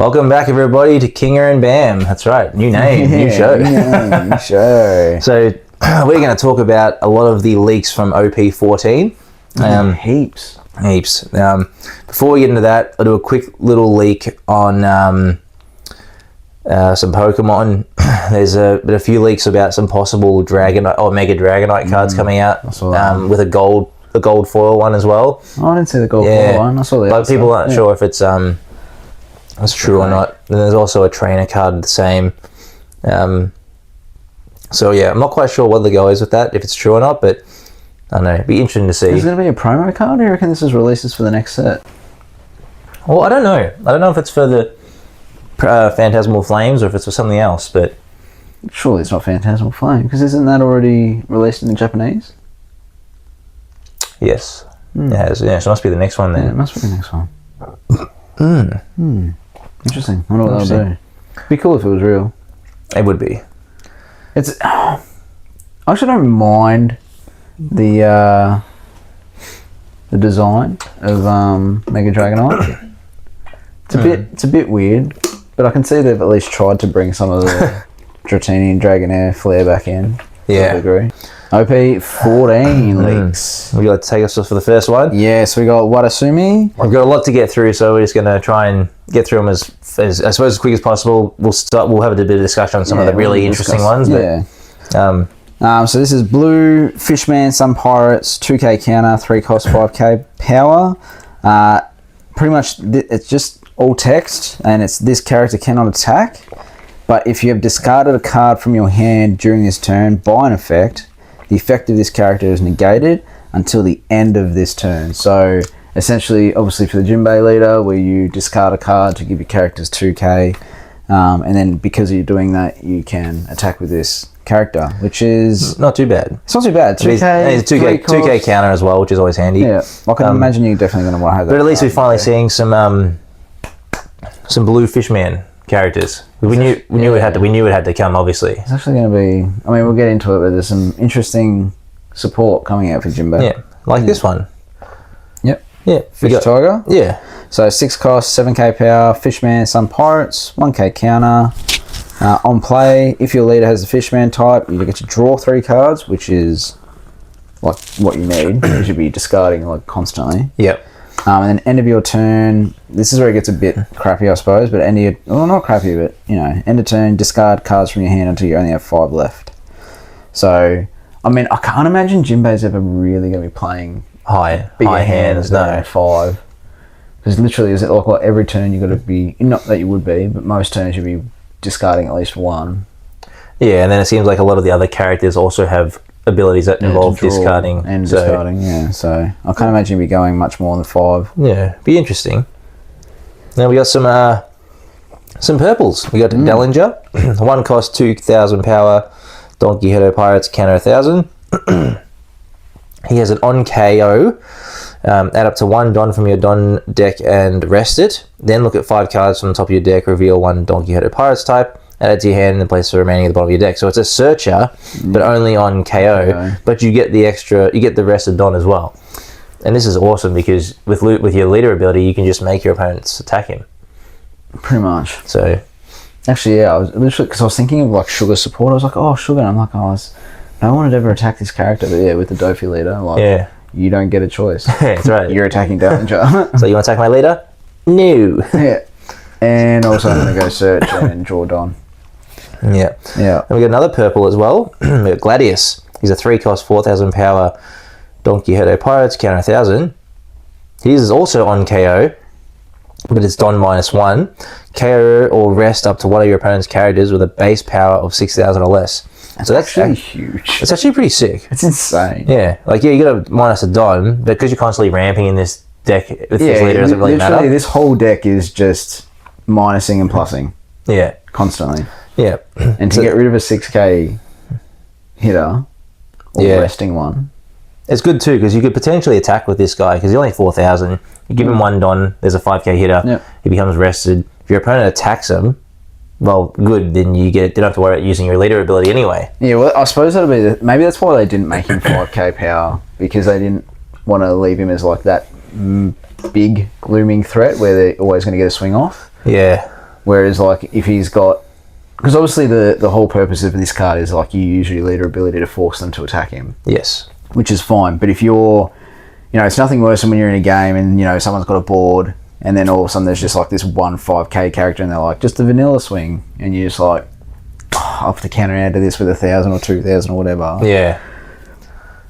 Welcome back, everybody, to Kinger and Bam. That's right, new name, new show. New show. So we're going to talk about a lot of the leaks from OP14. Heaps. Before we get into that, I'll do a quick little leak on some Pokemon. There's been a few leaks about some possible Dragonite or Mega Dragonite cards coming out with a gold foil one as well. Oh, I didn't see the gold foil one. I saw that. But people aren't sure if it's true or not. And there's also a trainer card the same. So yeah, I'm not quite sure what the go is with that, if it's true or not, but I don't know, it'd be interesting to see. Is it going to be a promo card, or do you reckon this is releases for the next set? Well, I don't know. I don't know if it's for the Phantasmal Flames or if it's for something else, but... Surely it's not Phantasmal Flame, because isn't that already released in the Japanese? Yes, it has. Yeah, so it must be the next one then. Yeah, it must be the next one. Interesting. I wonder what that'll do. It'd be cool if it was real. It would be. I actually don't mind the design of Mega Dragonite. It's a bit weird, but I can see they've at least tried to bring some of the Dratini and Dragonair flair back in. Yeah. I agree. OP14 leaks. Would you like to take us for the first one? Yes, we got Watasumi. We've got a lot to get through, so we're just going to try and get through them as I suppose as quick as possible. We'll have a bit of discussion on some of the really interesting ones. But, so this is Blue Fishman, Sun Pirates, 2k counter, 3 cost, 5k power. Pretty much it's just all text, and it's this character cannot attack, but if you have discarded a card from your hand during this turn by an effect, the effect of this character is negated until the end of this turn. So essentially, obviously for the Jinbei leader, where you discard a card to give your characters 2k, and then because you're doing that, you can attack with this character, which is not too bad. It's not too bad. 2k, it's 2k counter as well, which is always handy. Yeah, I can imagine you're definitely going to want to have that. But at least we're finally seeing some Blue Fishman characters. We knew it had to come, obviously. It's actually going to be... I mean, we'll get into it, but there's some interesting support coming out for Jinbei. Yeah, like this one. Yep. Yeah. Fish Tiger. Yeah. So 6 cost, 7k power, Fishman, Sun Pirates, 1k counter. On play, if your leader has the Fishman type, you get to draw 3 cards, which is like what you need. You should be discarding like constantly. Yep. And then end of your turn, this is where it gets a bit crappy, I suppose, but not crappy, but, end of turn, discard cards from your hand until you only have 5 left. So, I mean, I can't imagine Jinbei's ever really going to be playing high hands, no. 5. Because literally, is it like every turn you've got to be, not that you would be, but most turns you'd be discarding at least 1. Yeah, and then it seems like a lot of the other characters also have abilities that involve discarding. So I can't imagine you'd be going much more than 5. Yeah, be interesting. Now we got some purples. We got Dellinger, 1 cost, 2,000 power, Don Quixote Pirates, counter 1,000. He has an on KO. Add up to 1 Don from your Don deck and rest it. Then look at 5 cards from the top of your deck, reveal 1 Don Quixote Pirates type, add it to your hand and then place the remaining at the bottom of your deck. So it's a searcher, but only on KO, but you get the rest of Don as well. And this is awesome because with your leader ability, you can just make your opponents attack him. Pretty much. So, actually, yeah, I was literally, because I was thinking of like Sugar support. I was like, oh, Sugar. And I'm like, no one would ever attack this character, but yeah, with the Dofi leader, like, you don't get a choice. That's right. You're attacking Dellinger. So you want to attack my leader? No. Yeah. And also I'm going to go search and draw Don. Yeah. Yeah. And we got another purple as well. We got Gladius. He's a 3 cost, 4,000 power Don Quixote Pirates, counter 1,000. He's also on KO, but it's Don -1. KO or rest up to one of your opponent's characters with a base power of 6,000 or less. So that's actually huge. It's actually pretty sick. It's insane. Yeah. Like, you got a minus a Don, but because you're constantly ramping in this deck with this leader, it doesn't really matter. This whole deck is just minusing and plussing. Yeah. Constantly. Yeah. And to get rid of a 6k hitter, or resting one. It's good too, because you could potentially attack with this guy, because he's only 4,000. You give him 1 Don, there's a 5k hitter, he becomes rested. If your opponent attacks him, well, good, then you don't have to worry about using your leader ability anyway. Yeah, well, I suppose that'll be maybe that's why they didn't make him 5k power, because they didn't want to leave him as like that big looming threat where they're always going to get a swing off. Yeah. Whereas, like, if he's got... Because obviously the whole purpose of this card is, like, you use your leader ability to force them to attack him. Yes. Which is fine. But if you're... You know, it's nothing worse than when you're in a game and, you know, someone's got a board and then all of a sudden there's just, like, this 5k character and they're like, just a vanilla swing. And you're just like, oh, I'll have to counter add to this with 1,000 or 2,000 or whatever. Yeah.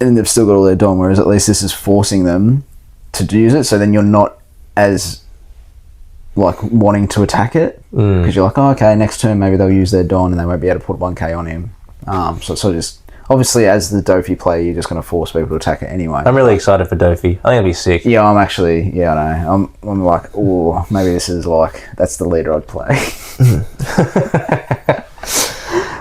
And they've still got all their Don, whereas at least this is forcing them to use it. So then you're not as... like wanting to attack it because you're like, oh, okay, next turn maybe they'll use their Don and they won't be able to put 1k on him. So just obviously as the Dofi player, you're just going to force people to attack it anyway. I'm really excited for Dofi. I think it'll be sick. Yeah, I'm actually, yeah, I know. I'm like, oh, maybe this is like that's the leader I'd play.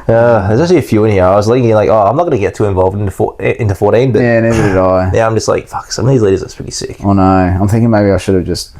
There's actually a few in here. I was thinking like, oh, I'm not going to get too involved into 14, but Yeah, neither did I. yeah, I'm just like, fuck, some of these leaders are pretty sick. Oh no, I'm thinking maybe I should have just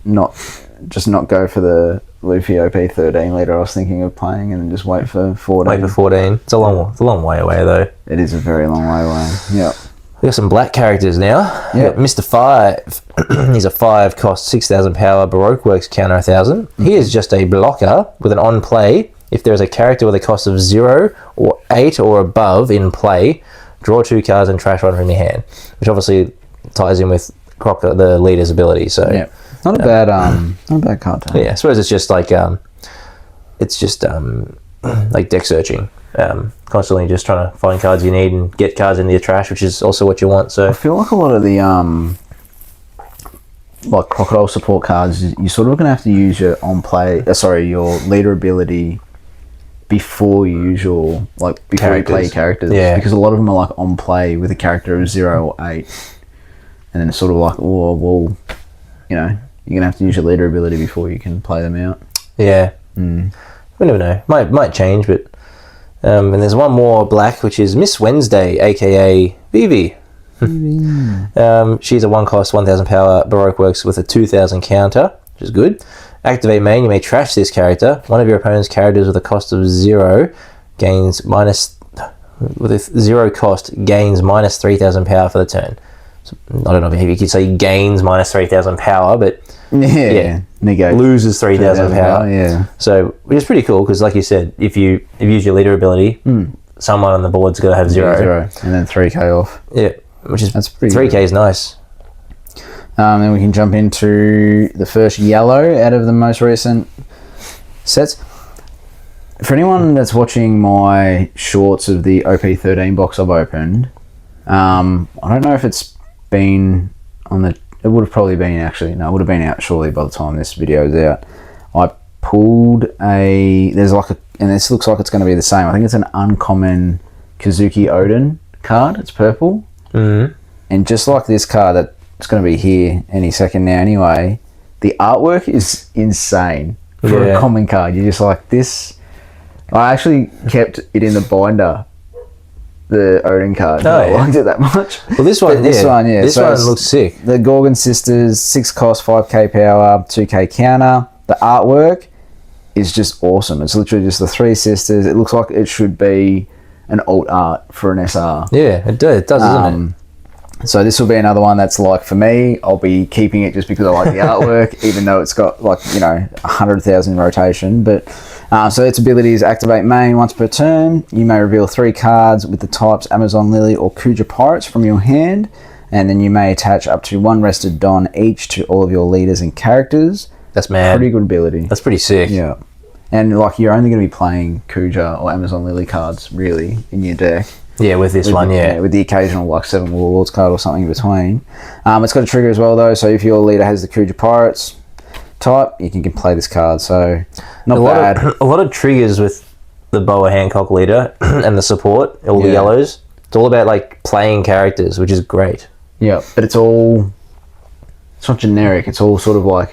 not go for the Luffy OP13 leader I was thinking of playing and then just wait for 14. Wait for 14. It's a long way away though. It is a very long way away. Yeah. We got some black characters now. Yeah. Mr. 5. He's a 5 cost 6,000 power Baroque Works counter 1,000. He is just a blocker with an on play. If there is a character with a cost of 0 or 8 or above in play, draw 2 cards and trash one from your hand, which obviously ties in with Crocker, the leader's ability. So yeah. Not a bad card to have. yeah, I suppose it's just like like deck searching, constantly just trying to find cards you need and get cards into your trash, which is also what you want. So I feel like a lot of the like crocodile support cards, you sort of gonna have to use your your leader ability before you use your before you play your characters. Yeah, because a lot of them are like on play with a character of 0 or 8, and then it's sort of like, oh well, you know, you're gonna have to use your leader ability before you can play them out. Yeah. We never know. Might change, but and there's one more black, which is Miss Wednesday, aka Vivi. She's a 1 cost 1,000 power Baroque Works with a 2,000 counter, which is good. Activate main. You may trash this character. One of your opponent's characters with a cost of 0 gains minus with a 0 cost gains minus 3,000 power for the turn. So, I don't know if you could say gains minus 3,000 power, but yeah. Negate. Loses 3,000 power. Yeah. So, which is pretty cool because, like you said, if you use your leader ability, someone on the board's going to have 0. And then 3k off. Yeah, that's pretty 3k good. Is nice. Then we can jump into the first yellow out of the most recent sets. For anyone that's watching my shorts of the OP13 box I've opened, I don't know if it's been on the... It would have probably been actually... No, it would have been out shortly by the time this video is out. I pulled a... There's like a... And this looks like it's going to be the same. I think it's an uncommon Kazuki Odin card. It's purple. Mm-hmm. And just like this card that's going to be here any second now anyway, the artwork is insane for a common card. You're just like, this... I actually kept it in the binder, the Odin card. I liked it that much. Well, this one, This one looks sick. The Gorgon Sisters, 6 cost, 5k power, 2k counter. The artwork is just awesome. It's literally just the 3 sisters. It looks like it should be an alt art for an SR. Yeah, it does, doesn't it? So this will be another one that's like, for me, I'll be keeping it just because I like the artwork, even though it's got 100,000 in rotation. But so its ability is activate main once per turn. You may reveal 3 cards with the types Amazon Lily or Kuja Pirates from your hand, and then you may attach up to 1 rested Don each to all of your leaders and characters. That's mad. Pretty good ability. That's pretty sick. Yeah. And you're only going to be playing Kuja or Amazon Lily cards really in your deck. Yeah, with this one, with the occasional 7 Warlords card or something in between. It's got a trigger as well though, so if your leader has the Kuja Pirates type, you can play this card. So not bad. A lot of triggers with the Boa Hancock leader and the support, all the yellows. It's all about playing characters, which is great. Yeah, but it's not generic. It's all sort of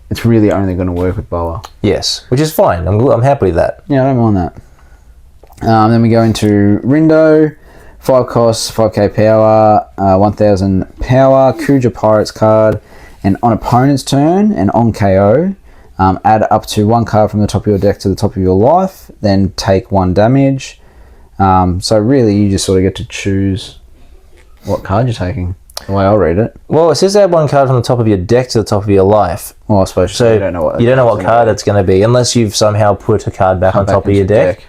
it's really only going to work with Boa. Yes, which is fine. I'm happy with that. Yeah, I don't mind that. Then we go into Rindo, 5 costs, 5k power, 1,000 power, Kuja Pirates card, and on opponent's turn and on KO, add up to 1 card from the top of your deck to the top of your life, then take 1 damage. So really, you just sort of get to choose what card you're taking. The way I'll read it. Well, it says add one card from the top of your deck to the top of your life. Well, I suppose So you don't know what card it's going to be unless you've somehow put a card back on top of your deck.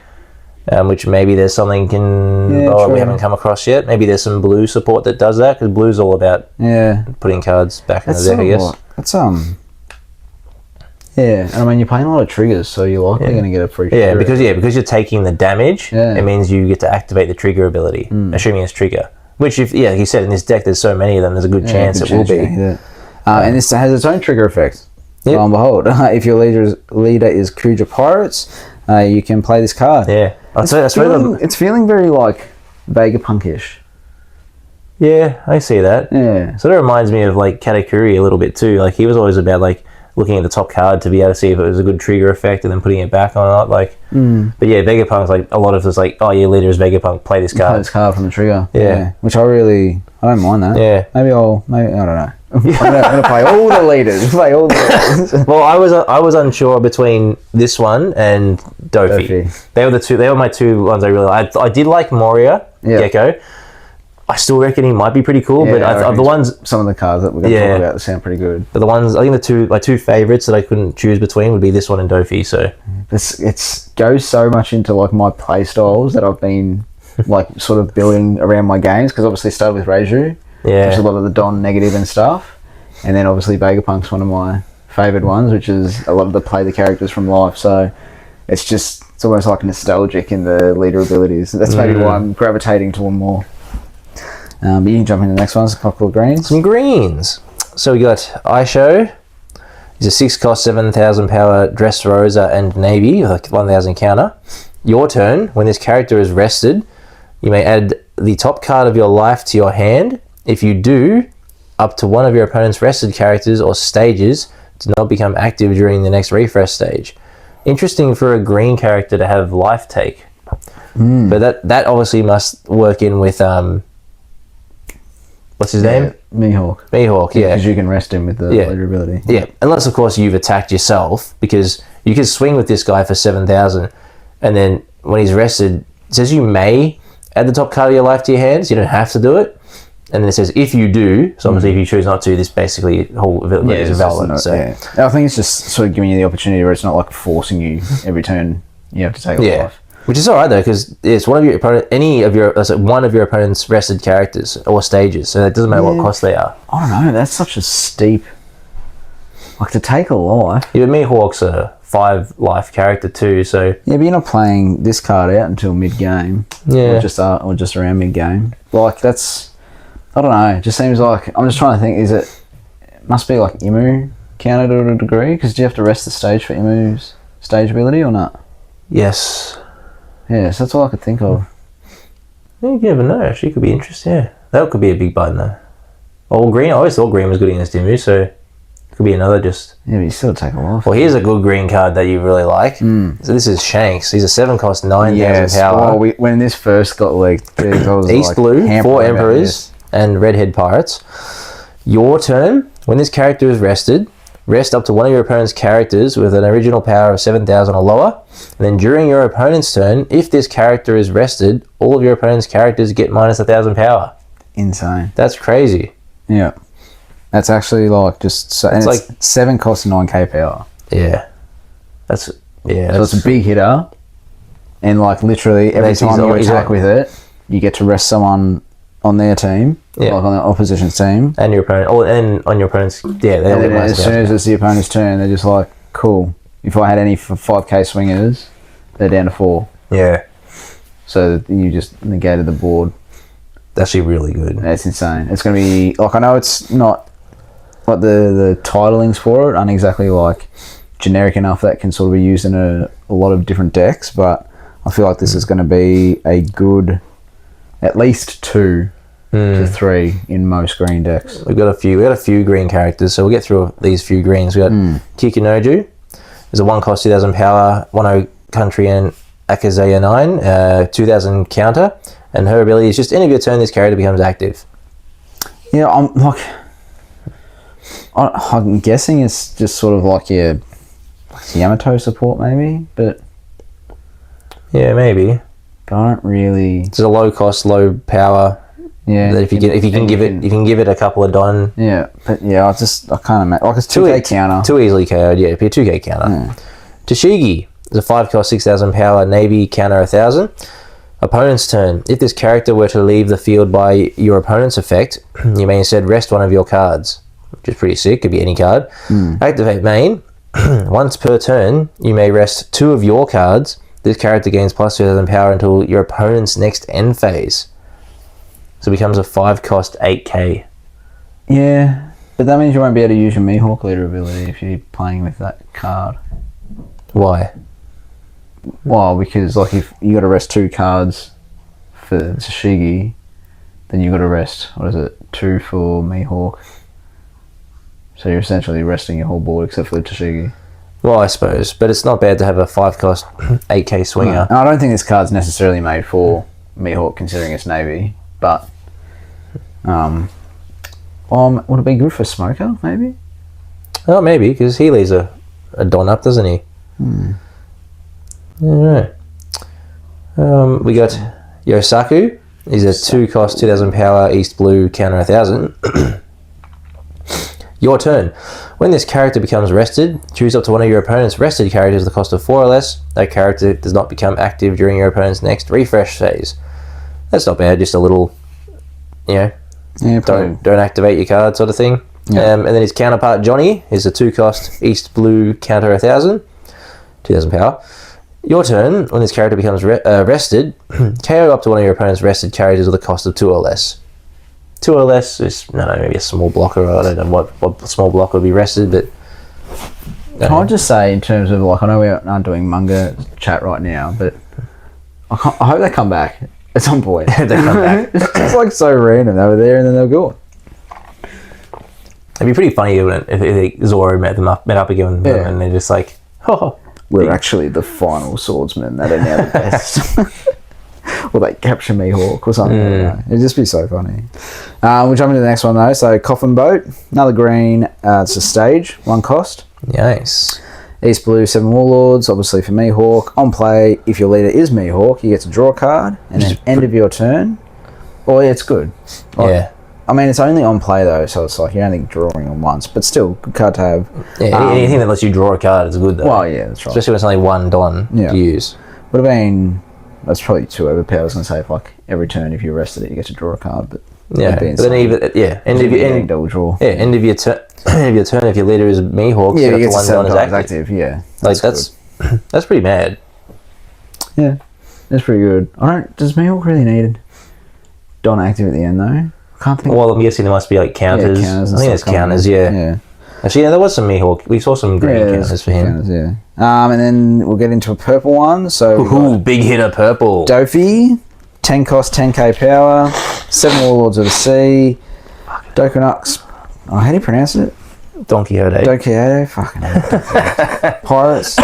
Which maybe there's something we haven't come across yet. Maybe there's some blue support that does that, because blue's all about putting cards back in the deck, I guess. That's and I mean, you're playing a lot of triggers, so you're likely going to get a free trigger. Because you're taking the damage, it means you get to activate the trigger ability, assuming it's trigger. Which, if like you said, in this deck, there's so many of them, there's a good chance it will be. And this has its own trigger effect. Yep. Lo and behold, if your leader is Kuja Pirates, you can play this card. Yeah. It's feeling very, like, Vegapunk-ish. Yeah, I see that. Yeah. Sort of reminds me of, like, Katakuri a little bit, too. Like, he was always about, like, looking at the top card to be able to see if it was a good trigger effect and then putting it back or not. Like, But yeah, Vegapunk's like, a lot of it's like, oh, your leader is Vegapunk, play this card. Play this card from the trigger. Yeah. Which I don't mind that. Yeah. Maybe I don't know. I'm gonna play all the leaders. Well, I was unsure between this one and Dofi. They were my two ones I really liked. I did like Moria Gecko. I still reckon he might be pretty cool, but some of the cards that we're going to talk about sound pretty good. But the ones, I think my two favourites that I couldn't choose between would be this one and Dofi. So it goes so much into like my play styles that I've been like sort of building around my games, because obviously I started with Reiju, which is a lot of the Don negative and stuff, and then obviously Vegapunk's one of my favoured ones, which is a lot of the play the characters from life. So it's almost like nostalgic in the leader abilities. That's maybe why I'm gravitating to one more. But you can jump into the next one. It's a couple of greens. Some greens. So we got Aisho. He's a 6-cost, 7,000 power Dressrosa and Navy with like 1,000 counter. Your turn. When this character is rested, you may add the top card of your life to your hand. If you do, up to one of your opponent's rested characters or stages do not become active during the next refresh stage. Interesting for a green character to have life take. But that obviously must work in with what's his name? Mihawk. Mihawk, yeah. Because you can rest him with the leader ability. Yeah, unless of course you've attacked yourself, because you can swing with this guy for 7,000, and then when he's rested, it says you may add the top card of your life to your hands. You don't have to do it. And then it says if you do, so obviously if you choose not to, this basically whole ability is invalid. I think it's just sort of giving you the opportunity where it's not like forcing you every turn you have to take a life. Which is alright though, because it's one of your opponent's rested characters or stages, so it doesn't matter what cost they are. I don't know, that's such a steep, like, to take a life. Yeah, but Mihawk's a 5 life character too, so yeah, but you're not playing this card out until mid game. Or just around mid game. Like, that's, I don't know. It just seems like, I'm just trying to think. It must be like Imu counted to a degree, because do you have to rest the stage for Imu's stage ability or not? Yes. Yeah, so that's all I could think of. You never know. Actually, could be interesting. Yeah, that could be a big button though. All green. I always thought green was good against Imu, so it could be another just. Yeah, but you still take a life. Well, here's a good green card that you really like. So this is Shanks. He's a 7-cost, 9,000 power. Well, when this first got leaked, I was East like, blue, 4 emperors and redhead pirates. Your turn. When this character is rested, rest up to one of your opponent's characters with an original power of 7,000 or lower. And then during your opponent's turn, if this character is rested, all of your opponent's characters get minus 1,000 power. Insane. That's crazy. Yeah. That's actually like just... So, and it's like 7 costs 9k power. Yeah. So it's a big hitter. And like literally every time you attack with it, you get to rest someone on their team. Yeah. Like on the opposition's team. And your opponent. And on your opponent's... Yeah. And then as soon as it's the opponent's turn, they're just like, cool. If I had any for 5k swingers, they're down to 4. Yeah. So you just negated the board. That's actually really good. That's insane. It's going to be... Like, I know it's not... Like, the titlings for it aren't exactly, like, generic enough that can sort of be used in a lot of different decks, but I feel like this is going to be a good... At least 2 to 3 in most green decks. We got a few green characters, so we'll get through these few greens. We got Kikunoju. There's a 1-cost, 2,000 power, 1-0 country and Akazaya 9, 2,000 counter, and her ability is just end of your turn, this character becomes active. Yeah, I'm guessing it's just sort of like your Yamato support maybe, but yeah, maybe. But I don't really... It's a low cost, low power Yeah. That if you can give it a couple of Don. Yeah, but yeah, I can't imagine. Like, it's 2K counter. Too easily KO'd, yeah, it'd be a 2K counter. Yeah. Tashigi is a 5 cost, 6,000 power, Navy, counter 1,000. Opponent's turn. If this character were to leave the field by your opponent's effect, you may instead rest one of your cards, which is pretty sick, could be any card. Activate main. Once per turn, you may rest 2 of your cards. This character gains plus 2,000 power until your opponent's next end phase. So it becomes a 5 cost 8k. Yeah, but that means you won't be able to use your Mihawk leader ability if you're playing with that card. Why? Well, because like if you got to rest 2 cards for Tashigi, then you got to rest, what is it, 2 for Mihawk. So you're essentially resting your whole board except for Tashigi. Well, I suppose, but it's not bad to have a 5 cost 8k swinger. No, I don't think this card's necessarily made for Mihawk considering it's Navy, but would it be good for Smoker, maybe? Oh, maybe, because he leaves a Don up, doesn't he? Alright. We got Yosaku. He's a 2 cost, 2,000 power, East Blue, counter 1,000. Your turn. When this character becomes rested, choose up to one of your opponent's rested characters at the cost of 4 or less. That character does not become active during your opponent's next refresh phase. That's not bad, just a little, don't activate your card sort of thing. Yeah. And then his counterpart Johnny is a 2 cost East Blue, counter 1,000, 2,000 power. Your turn. When this character becomes rested, KO up to one of your opponent's rested characters with a cost of 2 or less. 2 or less is maybe a small blocker. I don't know what small block would be rested, but can I just say, in terms of like, I know we aren't doing manga chat right now, but I hope they come back at some point. They come back. It's just like so random. They were there and then they were gone. It'd be pretty funny if Zoro met up again, and they're just like, we're actually the final swordsmen that are now the best. Or they capture Mihawk or something. It'd just be so funny. We'll jump into the next one though. So Coffin Boat, another green. It's a stage, 1 cost. Nice. East Blue, 7 Warlords, obviously for Mihawk. On play, if your leader is Mihawk, you get to draw a card, and then end of your turn. Well, yeah, it's good. Yeah. I mean, it's only on play though, so it's like you're only drawing on once, but still, good card to have. Yeah, anything that lets you draw a card is good though. Well, yeah, that's right. Especially when it's only 1 Don to use. Would have been, that's probably too overpowered. I was going to say, if like every turn, if you rested it, you get to draw a card, but yeah, but then end double draw. Yeah, end of your turn. If your leader is Mihawk, yeah, you get to 1 7 Don is active. Yeah, that's pretty mad. Yeah, that's pretty good. Does Mihawk really need Don active at the end though? Can't think. Well, I'm guessing there must be like counters. Yeah, counters. I think there's counters. Yeah. Actually, there was some Mihawk. We saw some green counters for him. Counters, and then we'll get into a purple one. So big hitter purple. Dofi, 10 cost, 10k power, 7 Warlords of the Sea, Dokonux. Oh, how do you pronounce it? Don Quixote. Fucking hell. Pirates.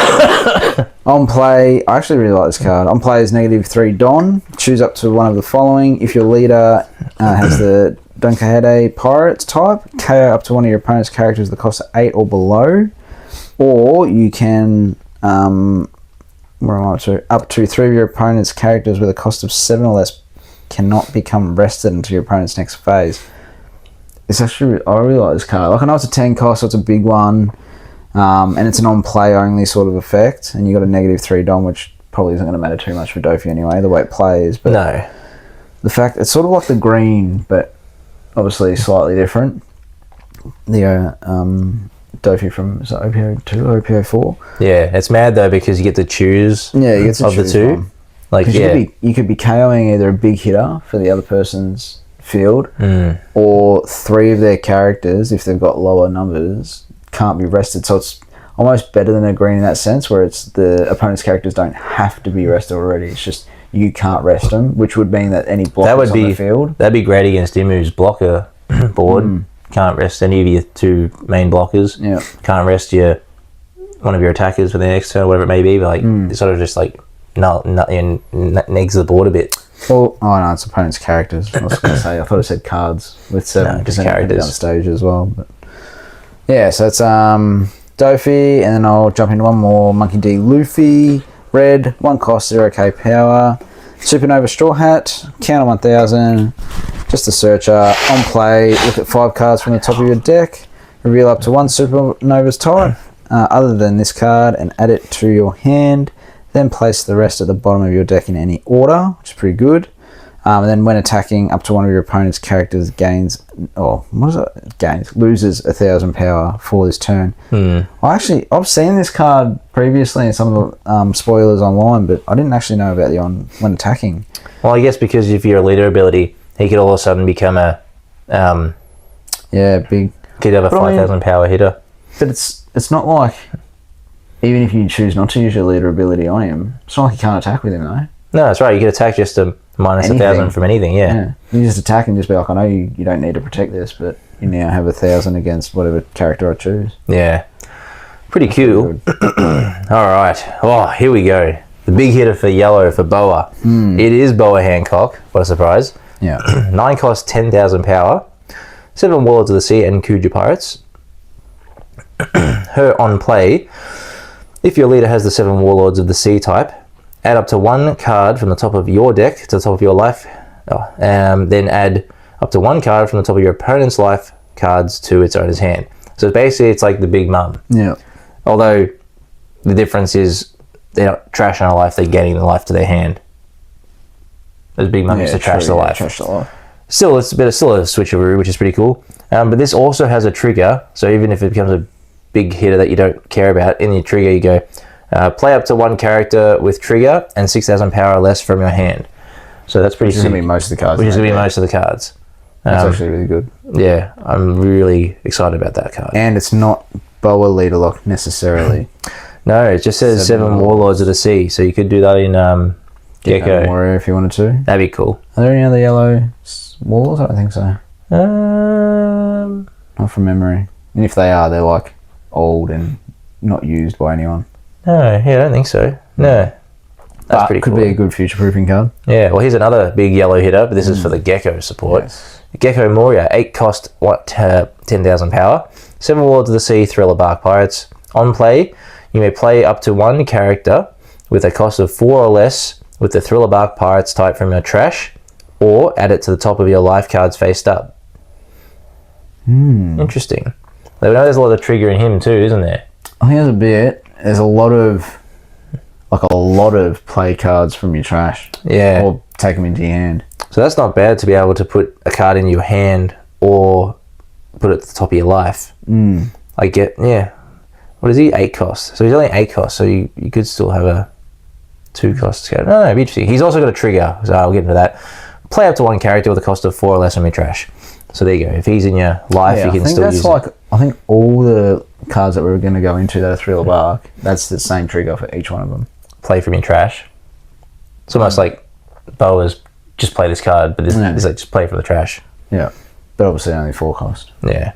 On play, I actually really like this card. On play is -3 Don. Choose up to one of the following. If your leader has the Don Quixote Pirates type, KO up to one of your opponent's characters with the cost of 8 or below. Or you can, where am I up to? Up to 3 of your opponent's characters with a cost of 7 or less cannot become rested until your opponent's next phase. It's actually, I really like this card. Like, I know it's a 10 cost, so it's a big one, and it's an on-play only sort of effect, and you got a -3 Don, which probably isn't going to matter too much for Dofi anyway, the way it plays. But no. The fact, it's sort of like the green, but obviously slightly different. The Dofi from OPO 2, OPO 4. Yeah, it's mad though because you get to choose. Yeah, you get to choose the 2. one. Like, you could be KOing either a big hitter for the other person's field, or 3 of their characters, if they've got lower numbers, can't be rested. So it's almost better than a green in that sense, where it's the opponent's characters don't have to be rested already. It's just you can't rest them, which would mean that any blockers on the field. That'd be great against Imu's blocker board. Can't rest any of your 2 main blockers. Yeah. Can't rest one of your attackers for the next turn, whatever it may be. But like, it's sort of just like negs the board a bit. Well, no, it's opponent's characters. I was going to say, I thought it said cards with 7 just characters on stage as well. But yeah, so it's Dofi, and then I'll jump into one more. Monkey D. Luffy, red, 1 cost, 0k power, Supernova Straw Hat, counter 1000, just a searcher. On play, look at 5 cards from the top of your deck, reveal up to 1 Supernova's type, other than this card, and add it to your hand. Then place the rest at the bottom of your deck in any order, which is pretty good. And then when attacking, up to one of your opponent's characters loses 1,000 power for this turn. I've seen this card previously in some of the spoilers online, but I didn't actually know about when attacking. Well, I guess because if you're a leader ability, he could all of a sudden become a big. Could have a 5,000 power hitter. But it's not like, even if you choose not to use your leader ability on him, it's not like you can't attack with him though. No, that's right. You could attack just to minus 1,000 from anything. Yeah. You just attack and just be like, I know you don't need to protect this, but you now have 1,000 against whatever character I choose. Yeah. Pretty cool. All right. Oh, here we go. The big hitter for yellow for Boa. It is Boa Hancock. What a surprise. Yeah. 9 cost, 10,000 power. 7 Warlords of the Sea and Kuja Pirates. Her on play. If your leader has the 7 Warlords of the Sea type, add up to 1 card from the top of your deck to the top of your life. Then add up to 1 card from the top of your opponent's life cards to its owner's hand. So basically, it's like the Big Mum. Yeah. Although the difference is they're not trashing a life; they're getting the life to their hand. The Big Mum used to trash the life. Still, it's still a switcheroo, which is pretty cool. But this also has a trigger, so even if it becomes a big hitter that you don't care about, in your trigger you go, play up to 1 character with trigger and 6,000 power or less from your hand. So that's pretty sick. Which is going to be most of the cards. Which is going to be most of the cards. That's actually really good. Yeah, I'm really excited about that card. And it's not Boa leader lock necessarily. No, it just says 7 Warlords of the Sea, so you could do that in Gecko. Warrior if you wanted to. That'd be cool. Are there any other yellow Warlords? I don't think so. Not from memory. And if they are, they're like old and not used by anyone. No, yeah, I don't think so. No. That's pretty cool. Could be a good future-proofing card. Yeah, well, here's another big yellow hitter, but this is for the Gecko support. Yes. Gecko Moria, 8 cost, 10,000 power. 7 Warlords of the Sea, Thriller Bark Pirates. On play, you may play up to 1 character with a cost of 4 or less with the Thriller Bark Pirates type from your trash, or add it to the top of your life cards faced up. Interesting. I know there's a lot of trigger in him too, isn't there? I think there's a bit. There's a lot of play cards from your trash. Yeah. Or take them into your hand. So that's not bad to be able to put a card in your hand or put it at the top of your life. I get, yeah. What is he? 8 costs. So he's only 8 costs, so you could still have a 2 cost card. No, it'd be interesting. He's also got a trigger, so I'll get into that. Play up to 1 character with a cost of 4 or less from your trash. So there you go. If he's in your life, you can still use it. I think all the cards that we're going to go into that are Thriller Bark, that's the same trigger for each one of them. Play from your trash. It's almost like Boa's just play this card, but this is like just play from the trash. Yeah. But obviously only 4 cost. Yeah.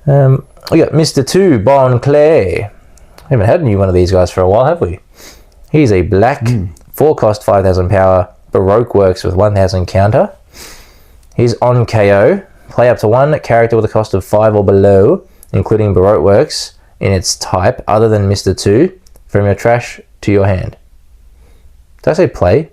We got Mr. 2, Bon Clay. We haven't had a new one of these guys for a while, have we? He's a black, 4 cost, 5,000 power, Baroque Works with 1,000 counter. He's on KO. Play up to 1 character with a cost of 5 or below, including Baroque Works, in its type other than Mr. 2, from your trash to your hand. Did I say play?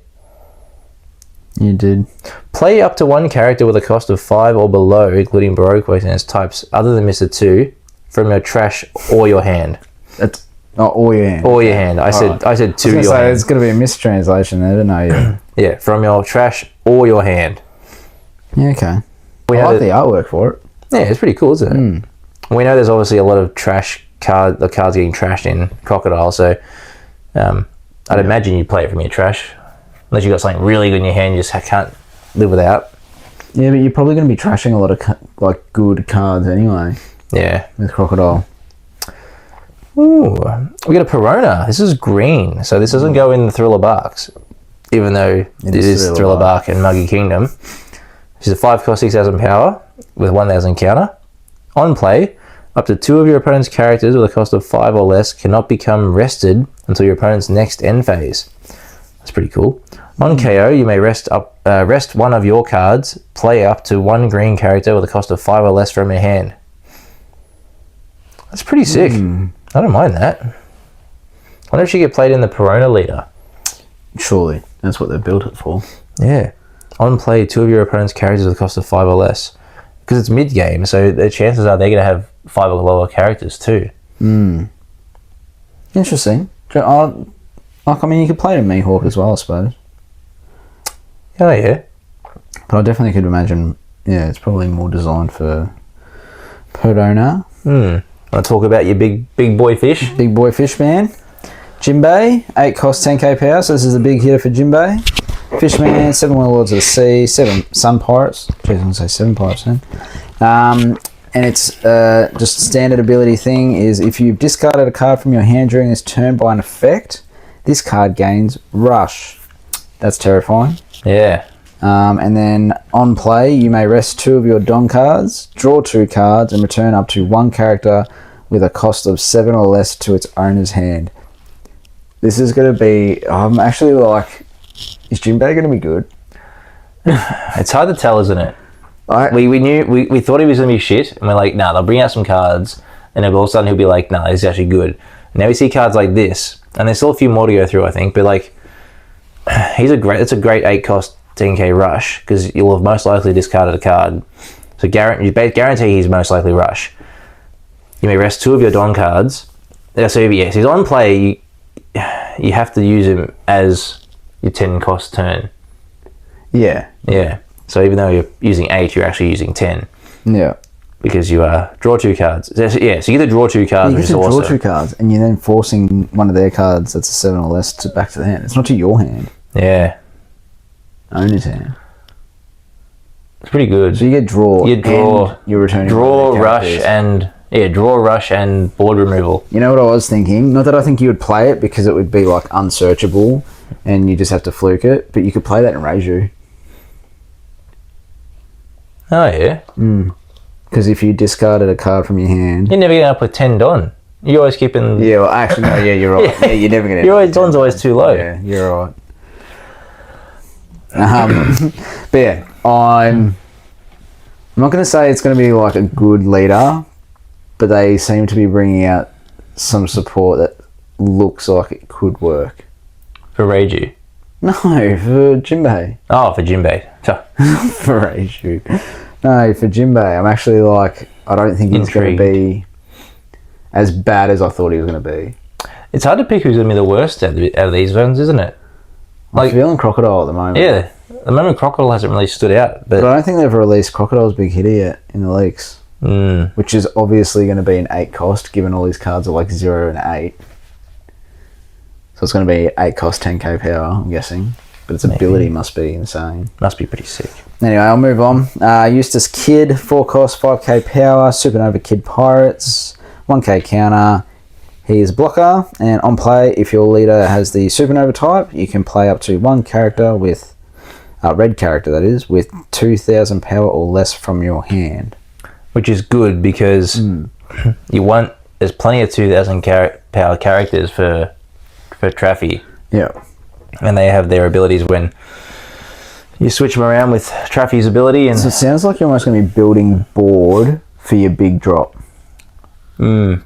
You did. Play up to 1 character with a cost of 5 or below, including Baroque Works and its types other than Mr. 2, from your trash or your hand. That's not or your hand. Or your hand. I said to your hand. It's going to be a mistranslation there, don't I? Yeah, from your trash or your hand. Yeah, okay. I like the artwork for it. Yeah, it's pretty cool, isn't it? We know there's obviously a lot of the cards getting trashed in Crocodile, so I'd imagine you'd play it from your trash. Unless you've got something really good in your hand you just can't live without. Yeah, but you're probably going to be trashing a lot of good cards anyway. Yeah. With Crocodile. Ooh, we got a Perona. This is green, so this doesn't go in the Thriller Barks, even though it is Thriller Bark and Muggy Kingdom. She's a 5 cost, 6,000 power with 1,000 counter. On play, up to 2 of your opponent's characters with a cost of 5 or less cannot become rested until your opponent's next end phase. That's pretty cool. On KO, you may rest 1 of your cards, play up to 1 green character with a cost of 5 or less from your hand. That's pretty sick. I don't mind that. I wonder if she get played in the Perona leader. Surely that's what they built it for. Yeah. On play, 2 of your opponent's characters at the cost of 5 or less. Because it's mid-game, so the chances are they're going to have 5 or lower characters too. Interesting. I mean, you could play a Mihawk as well, I suppose. Oh, yeah. But I definitely could imagine, yeah, it's probably more designed for Perdona. Want to talk about your big boy fish? Big boy fish man. Jinbei, 8 cost 10k power, so this is a big hitter for Jinbei. Fishman, 7 Warlords of the Sea, 7 Sun Pirates. Jeez, I'm going to say 7 Pirates then. And it's just a standard ability thing is if you've discarded a card from your hand during this turn by an effect, this card gains Rush. That's terrifying. Yeah. And then on play, you may rest 2 of your Don cards, draw 2 cards, and return up to 1 character with a cost of 7 or less to its owner's hand. This is going to be... I'm actually like... Is Jinbei going to be good? It's hard to tell, isn't it? We thought he was going to be shit, and we're like, nah, they'll bring out some cards, and then all of a sudden he'll be like, nah, this is actually good. Now we see cards like this, and there's still a few more to go through, I think, but like, it's a great 8 cost 10k rush, because you'll have most likely discarded a card. So guarantee he's most likely rush. You may rest 2 of your Don cards. So yes, he's on play, you have to use him as your 10 cost turn. Yeah. Yeah. So even though you're using 8, you're actually using 10. Yeah. Because you draw 2 cards. Yeah, so you get to draw 2 cards, you get to draw 2 cards, and you're then forcing one of their cards that's a 7 or less back to the hand. It's not to your hand. Yeah. Owner's hand. It's pretty good. So you get draw. You draw. And you're returning. Draw, rush, and... Yeah, draw, rush, and board removal. You know what I was thinking? Not that I think you would play it, because it would be, like, unsearchable, and you just have to fluke it, but you could play that in Reiju. Oh, yeah? Because if you discarded a card from your hand... You're never going to up with 10 Don. You're always keeping... Yeah, well, actually, no, yeah, you're right. Yeah, you're never going to... Don's always too low. Yeah, you're right. But yeah, I'm not going to say it's going to be like a good leader, but they seem to be bringing out some support that looks like it could work. For Reiju? No, for Jinbei. Oh, for Jinbei. For Reiju. No, for Jinbei. I'm actually like, I don't think he's going to be as bad as I thought he was going to be. It's hard to pick who's going to be the worst out of these ones, isn't it? I'm feeling Crocodile at the moment. Yeah, at the moment Crocodile hasn't really stood out. But I don't think they've released Crocodile's Big Hitter yet in the leaks. Which is obviously going to be an 8 cost, given all these cards are like 0 and 8. So it's going to be 8 cost 10k power, I'm guessing. But its ability must be insane. Must be pretty sick. Anyway, I'll move on. Eustace Kid, 4 cost 5k power, Supernova Kid Pirates, 1k counter. He is blocker, and on play, if your leader has the Supernova type, you can play up to 1 character with, red character that is, with 2,000 power or less from your hand. Which is good because there's plenty of 2,000 power characters for Traffy. Yeah. And they have their abilities when you switch them around with Traffy's ability. And so it sounds like you're almost going to be building board for your big drop. Because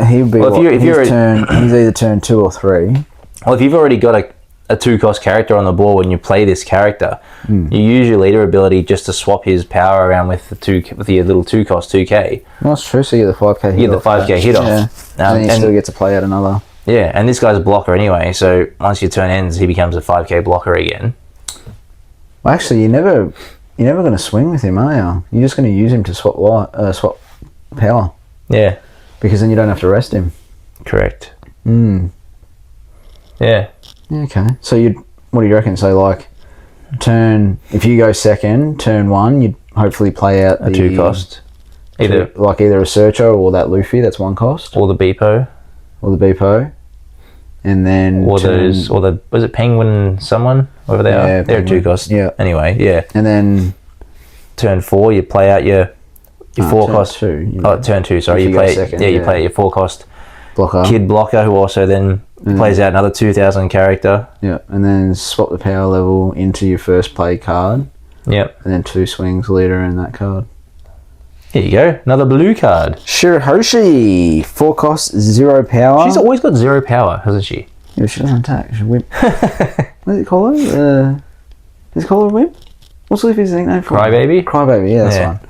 he'd be he's either turn 2 or 3. Well, if you've already got a 2 cost character on the board when you play this character, you use your leader ability just to swap his power around with your little 2 cost 2k. Well, that's true. So you get the 5k hit off. You get the 5k hit off. Yeah. And then you still get to play out another. Yeah, and this guy's a blocker anyway, so once your turn ends, he becomes a 5k blocker again. Well, actually, you're never going to swing with him, are you? You're just going to use him to swap power. Yeah. Because then you don't have to rest him. Correct. Yeah. Okay. So what do you reckon? So like, if you go second, turn 1, you'd hopefully play out a 2 cost. Either a Searcher or that Luffy, that's 1 cost. Or the Beepo. And then was it Penguin someone? Whatever they are. They're a 2 cost. Yeah. Anyway, yeah. And then turn 4, you play out your 4 cost. Turn 2, sorry. You play out your 4 cost kid blocker who also then plays out another 2,000 character. Yeah, and then swap the power level into your first play card. Yep. And then 2 swings leader in that card. Here you go, another blue card. Shirahoshi, 4 cost, 0 power. She's always got 0 power, hasn't she? Yeah, she doesn't attack. She whip. What does it call her? Does it call her whip? What's Luffy's nickname for? Crybaby? Crybaby, yeah, that's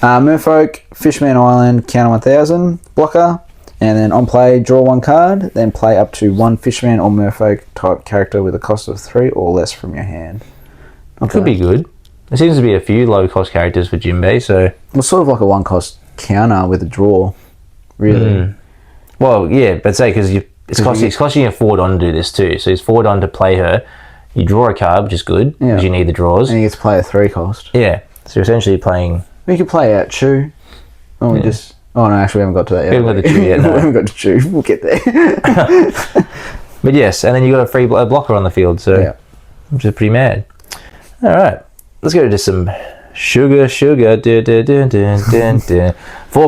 one. Merfolk, Fishman Island, counter 1000, blocker, and then on play, draw one card, then play up to one Fishman or Merfolk type character with a cost of 3 or less from your hand. Could be good. There seems to be a few low cost characters for Jinbei, so... Well, sort of like a one cost counter with a draw, really. Well, yeah, but say, because it's costing you 4 Don to do this too, so it's 4 Don to play her. You draw a card, which is good, because you need the draws. And you get to play a 3 cost. Yeah, so you're essentially playing... We could play out Chu. Oh, we just... Oh, no, actually, we haven't got to that yet. We haven't got to Chu yet, no. We haven't got to Chu. We'll get there. But yes, and then you got a free blocker on the field, so... Which is pretty mad. Alright, let's go to some sugar. 4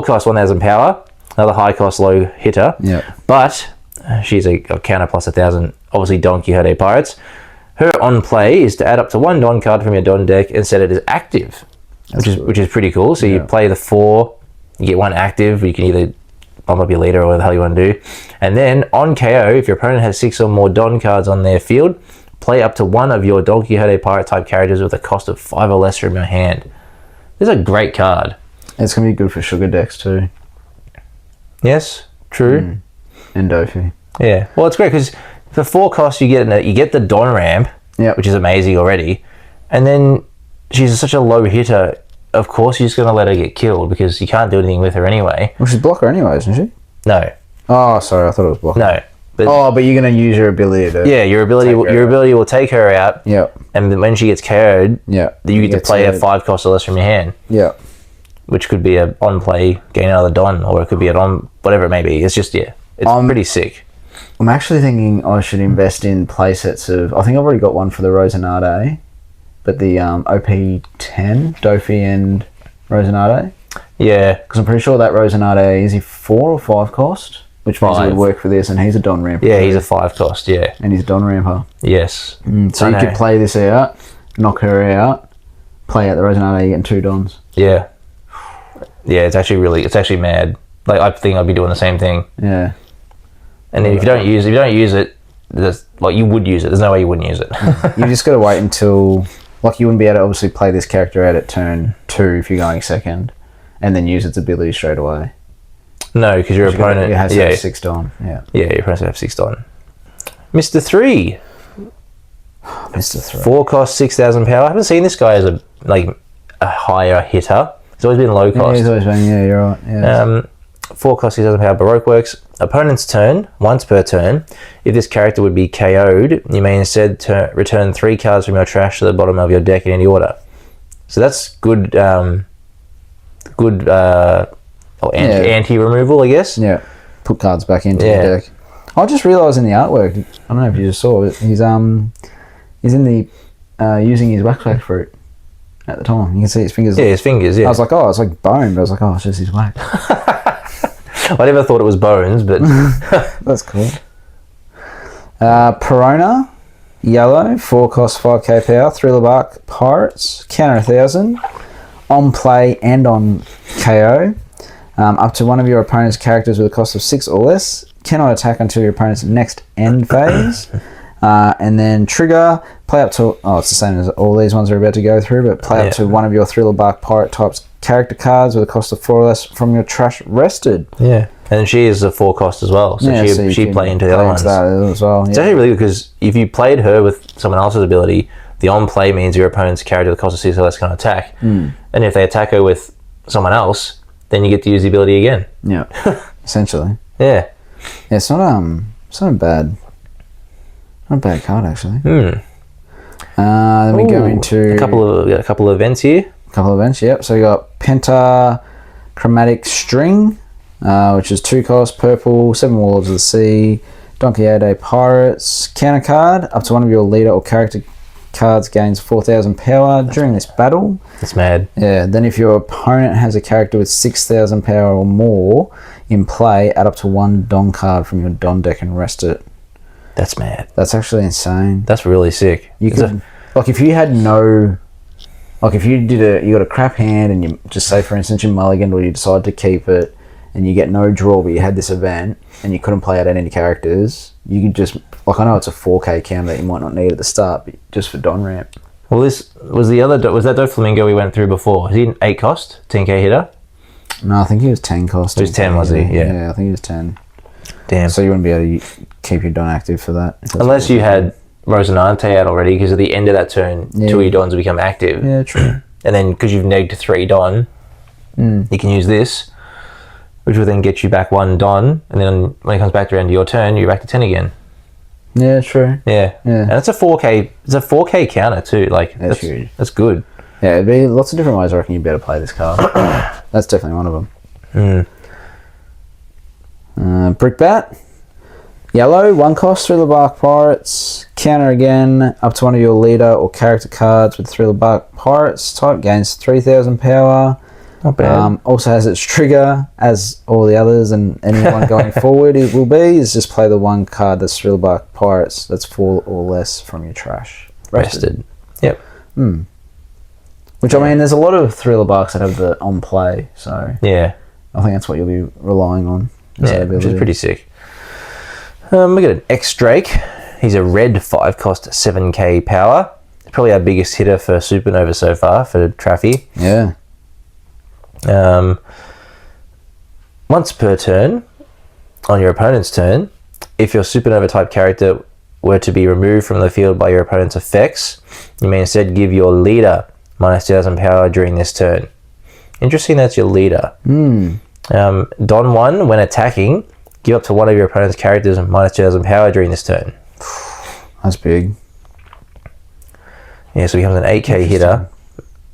cost 1000 power. Another high cost, low hitter. Yeah. But she's a counter plus 1000. Obviously, Don Quixote Pirates. Her on play is to add up to 1 Don card from your Don deck and set it as active, which is pretty cool. So you play the 4, you get 1 active. You can either bump up your leader or whatever the hell you want to do. And then on KO, if your opponent has 6 or more Don cards on their field, play up to 1 of your Don Quixote Pirate type characters with a cost of 5 or less from your hand. This is a great card. It's going to be good for sugar decks too. Yes, true. And Dofi. Yeah. Well, it's great because for 4 costs you get the Don ramp, which is amazing already, and then she's such a low hitter. Of course, you're just going to let her get killed because you can't do anything with her anyway. Well, she's blocker anyway, isn't she? No. Oh, sorry, I thought it was blocker. No. But you're going to use your ability to... Yeah, your ability will take her out. Yeah. And when she gets KO'd, you get to play a 5 cost or less from your hand. Yeah. Which could be a on play, gain another Don, or it could be an on whatever it may be. It's just it's pretty sick. I'm actually thinking I should invest in play sets of... I think I've already got one for the Rosinante, but the OP10, Dofi and Rosinante. Yeah. Because I'm pretty sure that Rosinante, is he 4 or 5 cost? Which means he would work for this, and he's a Don ramper. Yeah, he's a 5 cost, yeah. And he's a Don ramper. Yes. So you could play this out, knock her out, play out the Rosinante, you're getting 2 Dons. Yeah. Yeah, it's actually mad. Like, I think I'd be doing the same thing. Yeah. And if you don't use it, you would use it. There's no way you wouldn't use it. You just got to wait until... Like, you wouldn't be able to obviously play this character out at turn 2 if you're going second, and then use its ability straight away. No, because your opponent... has to have 6 Don. Yeah. Yeah, your opponent has to have 6 Don. Mr. 3. Mr. 3. 4 cost, 6,000 power. I haven't seen this guy as a higher hitter. He's always been low cost. Yeah, he's always been, you're right. Yeah. 4 cost, 6,000 power. Baroque works. Opponent's turn, once per turn. If this character would be KO'd, you may instead return 3 cards from your trash to the bottom of your deck in any order. So that's good. Anti-removal, I guess. Yeah. Put cards back into the deck. I just realised in the artwork, I don't know if you just saw it, he's in the using his wax fruit at the time. You can see his fingers. Yeah, his fingers, yeah. I was like, oh, it's like bone, but I was like, oh, it's just his wax. I never thought it was bones, but... That's cool. Perona, yellow, 4 cost, 5k power, Thriller Bark Pirates, counter 1000, on play and on KO. Up to 1 of your opponent's characters with a cost of 6 or less cannot attack until your opponent's next end phase. And then trigger, play up to... Oh, it's the same as all these ones we're about to go through, but play up to 1 of your Thriller Bark Pirate types character cards with a cost of 4 or less from your trash rested. Yeah. And she is a 4 cost as well, so she play into the other ones. That as well, It's actually really good because if you played her with someone else's ability, the on play means your opponent's character with a cost of 6 or less can attack. And if they attack her with someone else, then you get to use the ability again. Yeah. Essentially. Yeah. Yeah, it's not a bad card actually. Then we go into a couple of events here. Yep. So we got Pentachromatic String, which is 2 cost, purple, 7 Warlords of the Sea, Don Quixote Pirates, counter card, up to 1 of your leader or character cards gains 4,000 power during this battle. That's mad. Yeah, then if your opponent has a character with 6,000 power or more in play, add up to 1 Don card from your Don deck and rest it. That's mad. That's actually insane. That's really sick. You could, if you had if you got a crap hand and you just say, for instance, you mulliganed or you decide to keep it and you get no draw, but you had this event and you couldn't play out any characters, you could just, like, I know it's a 4K counter that you might not need at the start, but just for Don Ramp. Well, this was was that Doflamingo we went through before? Is he an 8 cost, 10k hitter? No, I think he was 10 cost. He was 10, was he? Yeah. Yeah, I think he was 10. Damn. So you wouldn't be able to keep your Don active for that. Unless you had Rosinante out already, because at the end of that turn, 2 of your Dons become active. Yeah, true. And then, because you've negged 3 Don, you can use this, which will then get you back 1 Don, and then when it comes back around to your turn, you're back to 10 again. Yeah, true. Yeah. And it's a 4K. It's a 4K counter too. Like that's huge. That's good. Yeah, it'd be lots of different ways I reckon you'd better play this card. That's definitely one of them. Brickbat. Yellow, 1 cost, Thriller Bark Pirates. Counter again, up to one of your leader or character cards with Thriller Bark Pirates type, gains 3,000 power. Not bad. Also has its trigger, as all the others and anyone going forward it will be, is just play the 1 card that's Thriller Bark Pirates that's 4 or less from your trash. Rested. Yep. Which, I mean, there's a lot of Thriller Barks that have the on play, so yeah, I think that's what you'll be relying on. Yeah, which is pretty sick. We got an X-Drake. He's a red 5 cost, 7k power. Probably our biggest hitter for Supernova so far for Traffy. Yeah. Once per turn, on your opponent's turn, if your Supernova type character were to be removed from the field by your opponent's effects, you may instead give your leader minus 2,000 power during this turn. Interesting, that's your leader. Don 1, when attacking, give up to one of your opponent's characters minus 2,000 power during this turn. That's big. Yeah, so he becomes an 8k hitter.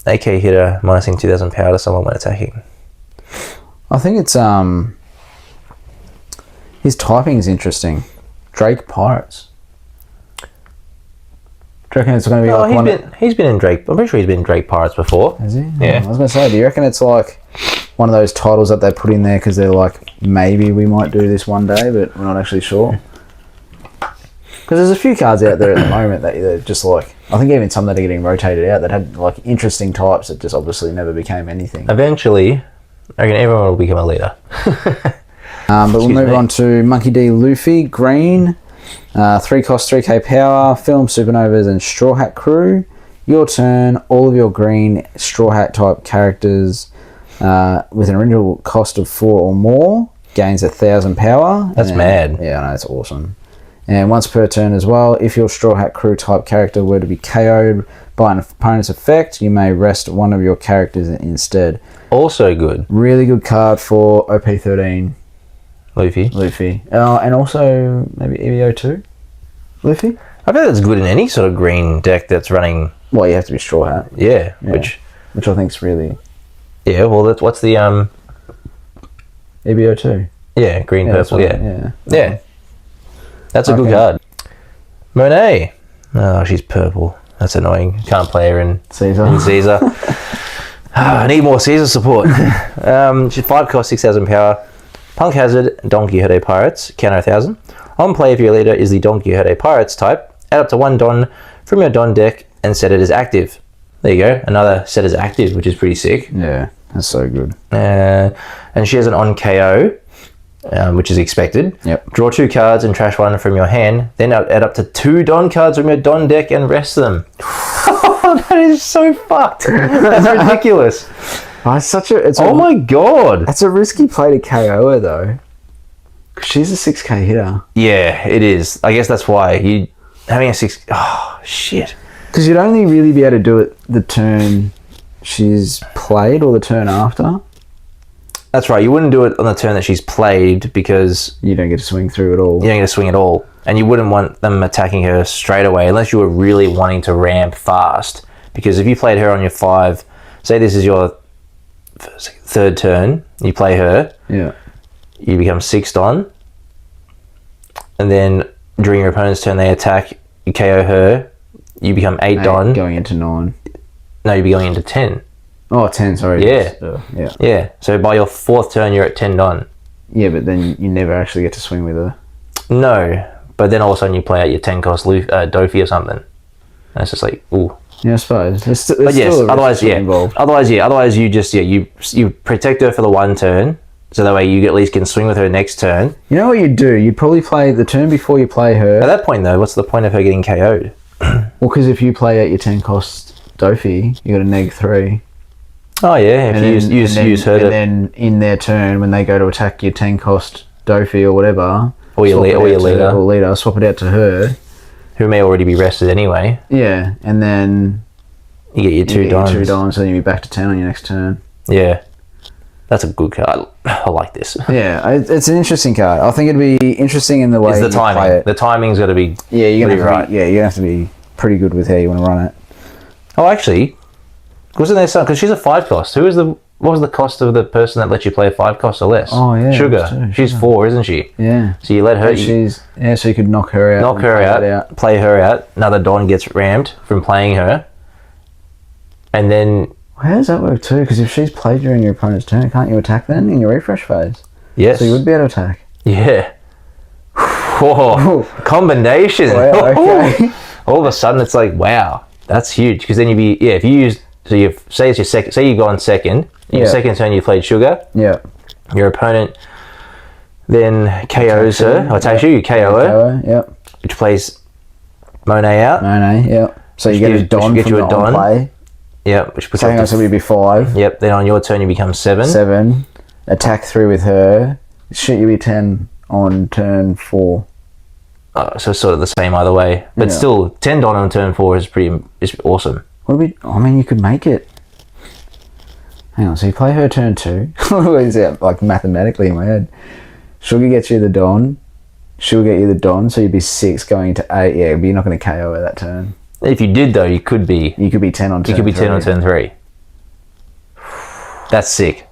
8k hitter minusing 2,000 power to someone when attacking. I think it's his typing is interesting. Drake Pirates. Do you reckon it's going to be he's been in Drake. I'm pretty sure he's been in Drake Pirates before. Has he? Yeah. I was going to say, do you reckon it's like one of those titles that they put in there because they're like, maybe we might do this one day, but we're not actually sure? Because there's a few cards out there at the moment that they're just like, I think even some that are getting rotated out that had like interesting types that just obviously never became anything. Eventually, I reckon everyone will become a leader. But we'll move on to Monkey D. Luffy, green, 3 cost, 3k power, film Supernovas and Straw Hat Crew. Your turn, all of your green Straw Hat type characters with an original cost of 4 or more gains 1,000 power. That's mad. Yeah, I know, it's awesome. And once per turn as well, if your Straw Hat Crew type character were to be KO'd by an opponent's effect, you may rest one of your characters instead. Also good. Really good card for OP13. Luffy. And also maybe EVO2? Luffy? I bet that's good in any sort of green deck that's running... Well, you have to be Straw Hat. Yeah. Which I think's really... Yeah, well, that's what's the... EVO2. Yeah, green, purple, yeah. That's a good card. Monet. Oh, she's purple. That's annoying. Can't play her in Caesar. I need more Caesar support. She's 5 cost, 6,000 power. Punk Hazard, Don Quixote Pirates, counter 1,000. On play, if your leader is the Don Quixote Pirates type, add up to 1 Don from your Don deck and set it as active. There you go. Another set as active, which is pretty sick. Yeah, that's so good. And she has an on KO. Which is expected. Yep. Draw 2 cards and trash 1 from your hand. Then add up to 2 Don cards from your Don deck and rest them. That is so fucked. That's ridiculous. Oh my god. That's a risky play to KO her though. She's a 6k hitter. Yeah, it is. I guess that's why you having a 6. Oh shit. Because you'd only really be able to do it the turn she's played or the turn after. That's right. You wouldn't do it on the turn that she's played because... You don't get to swing through at all. You don't get to swing at all. And you wouldn't want them attacking her straight away unless you were really wanting to ramp fast. Because if you played her on your 5... Say this is your 3rd turn. You play her. Yeah. You become 6 Don. And then during your opponent's turn they attack. You KO her. You become 8 Don. Going into 9. No, you'd be going into 10. Oh, 10, sorry. Yeah. Yeah. So by your 4th turn, you're at 10 Don. Yeah, but then you never actually get to swing with her. No. But then all of a sudden you play out your 10 cost Dofi or something. And it's just like, ooh. Yeah, I suppose. There's but yes, still otherwise, involved. Otherwise you just, you protect her for the 1 turn. So that way you at least can swing with her next turn. You know what you'd do? You'd probably play the turn before you play her. At that point, though, what's the point of her getting KO'd? Well, because if you play at your 10 cost Dofi, you got a -3. Oh, yeah. If you use her to... And then in their turn, when they go to attack your 10 cost Dofi or whatever... Or your leader. Swap it out to her. Who may already be rested anyway. Yeah, and then... You get your 2 Dons. 2 Dons, so then you'll be back to 10 on your next turn. Yeah. That's a good card. I like this. Yeah, it's an interesting card. I think it'd be interesting in the way you play it. The timing's got to be you're gonna have to be pretty good with how you want to run it. Oh, actually, wasn't there some... Because she's a 5 cost. What was the cost of the person that lets you play a 5 cost or less? Oh, yeah. Sugar. She's 4, isn't she? Yeah. So you let her... so you could knock her out. Play her out. Another Don gets rammed from playing her. And then... How does that work too? Because if she's played during your opponent's turn, can't you attack then in your refresh phase? Yes. So you would be able to attack. Yeah. Whoa. Combination. Wow, okay. All of a sudden it's like, wow, that's huge. Because then you'd be... Yeah, if you use... So you say it's your second... Say you go on second. In your second turn you played Sugar. Yeah. Your opponent then KOs her. Or attacks you. You KO her. Yep. Which plays Monet out. Monet, yep. So you get a Don from the on play. Yep, which puts so so we'd be 5. Yep, then on your turn you become 7. 7. Attack 3 with her. Shit, you be 10 on turn 4. So sort of the same either way. But still, 10 Don on turn 4 is awesome. I mean, you could make it. Hang on, so you play her turn 2. What is it? Like mathematically in my head. Sugar gets you the Don. She'll get you the Don, so you'd be 6 going to 8. Yeah, but you're not going to KO her that turn. If you did, though, you could be 10 on turn 3. You could be 10 on turn 3. That's sick.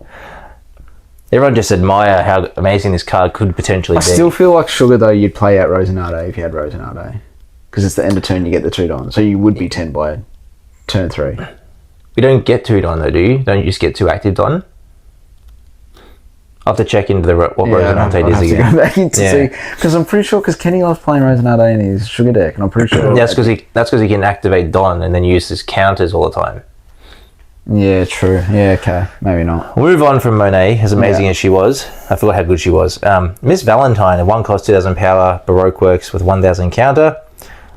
Everyone just admire how amazing this card could potentially be. I still feel like Sugar, though, you'd play out Rosinante if you had Rosinante. Because it's the end of turn, you get the 2 Don. So you would be 10 by turn 3. You don't get 2 Don, though, do you? Don't you just get 2 active Don? I'll have to check into what Rosinante is again. Go back into see, because I'm pretty sure, because Kenny loves playing Rosinante in his Sugar deck, and I'm pretty sure... That's because he can activate Don and then use his counters all the time. Yeah, true. Yeah, okay. Maybe not. We'll move on from Monet, as amazing as she was. I forgot how good she was. Miss Valentine, a 1 cost 2,000 power, Baroque Works with 1,000 counter.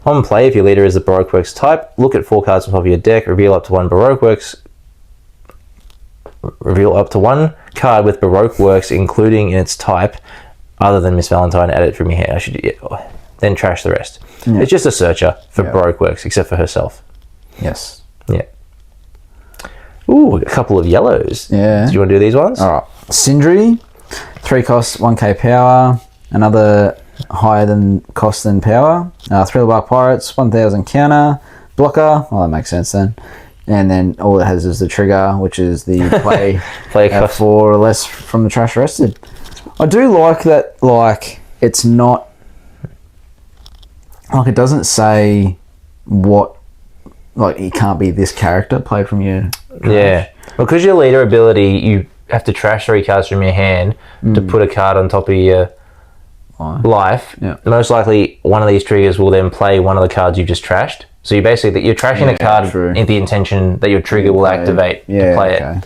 On play, if your leader is the Baroque Works type, look at 4 cards on top of your deck, reveal up to 1 Baroque Works. Reveal up to 1 card with Baroque Works, including in its type, other than Miss Valentine, add it from your hand. Then trash the rest. Yeah. It's just a searcher for Baroque Works, except for herself. Yes. Yeah. Ooh, a couple of yellows. Yeah. Do you want to do these ones? All right. Sindri, 3 costs, 1k power. Another higher than cost than power. Thriller Bark Pirates, 1,000 counter. Blocker. Well, that makes sense then. And then all it has is the trigger, which is the play 4 or less from the trash rested. I do like that, like, it's not... Like, it doesn't say what... Like, it can't be this character played from your trash. Yeah. Because your leader ability, you have to trash 3 cards from your hand to put a card on top of your life. Yeah. Most likely, one of these triggers will then play one of the cards you've just trashed. So you're trashing a card in the intention that your trigger will activate to play it.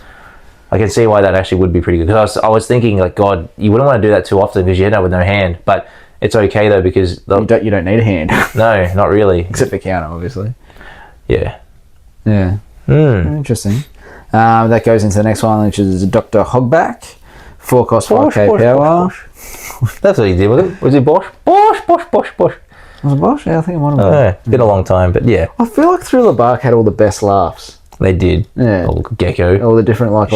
I can see why that actually would be pretty good. Because I was thinking, like, God, you wouldn't want to do that too often because you end up with no hand. But it's okay, though, because... You don't need a hand. No, not really. Except for counter, obviously. Yeah. Yeah. Interesting. That goes into the next one, which is Dr. Hogback. 4 cost 5k power. That's what he did, was it? Was it Bosch? Bosch. Was it Bosch? Yeah, I think it might have been. It's been a long time, but yeah. I feel like Thriller Bark had all the best laughs. They did. Yeah. All gecko. All the different laughs.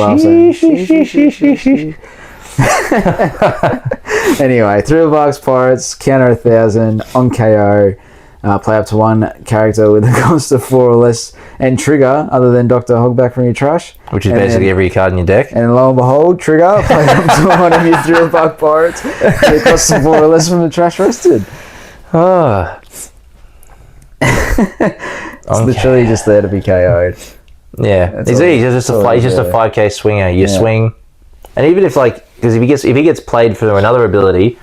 Anyway, Thriller Bark's Pirates, counter 1,000, on KO. Play up to 1 character with a cost of 4 or less, and trigger other than Dr. Hogback from your trash. Which is basically every card in your deck. And lo and behold, trigger, play up to 1 of your Thriller Bark Pirates with a cost of 4 or less from the trash rested. It's literally just there to be KO'd. Yeah, he's just a 5k swinger. You swing, and even if because if he gets played for another ability,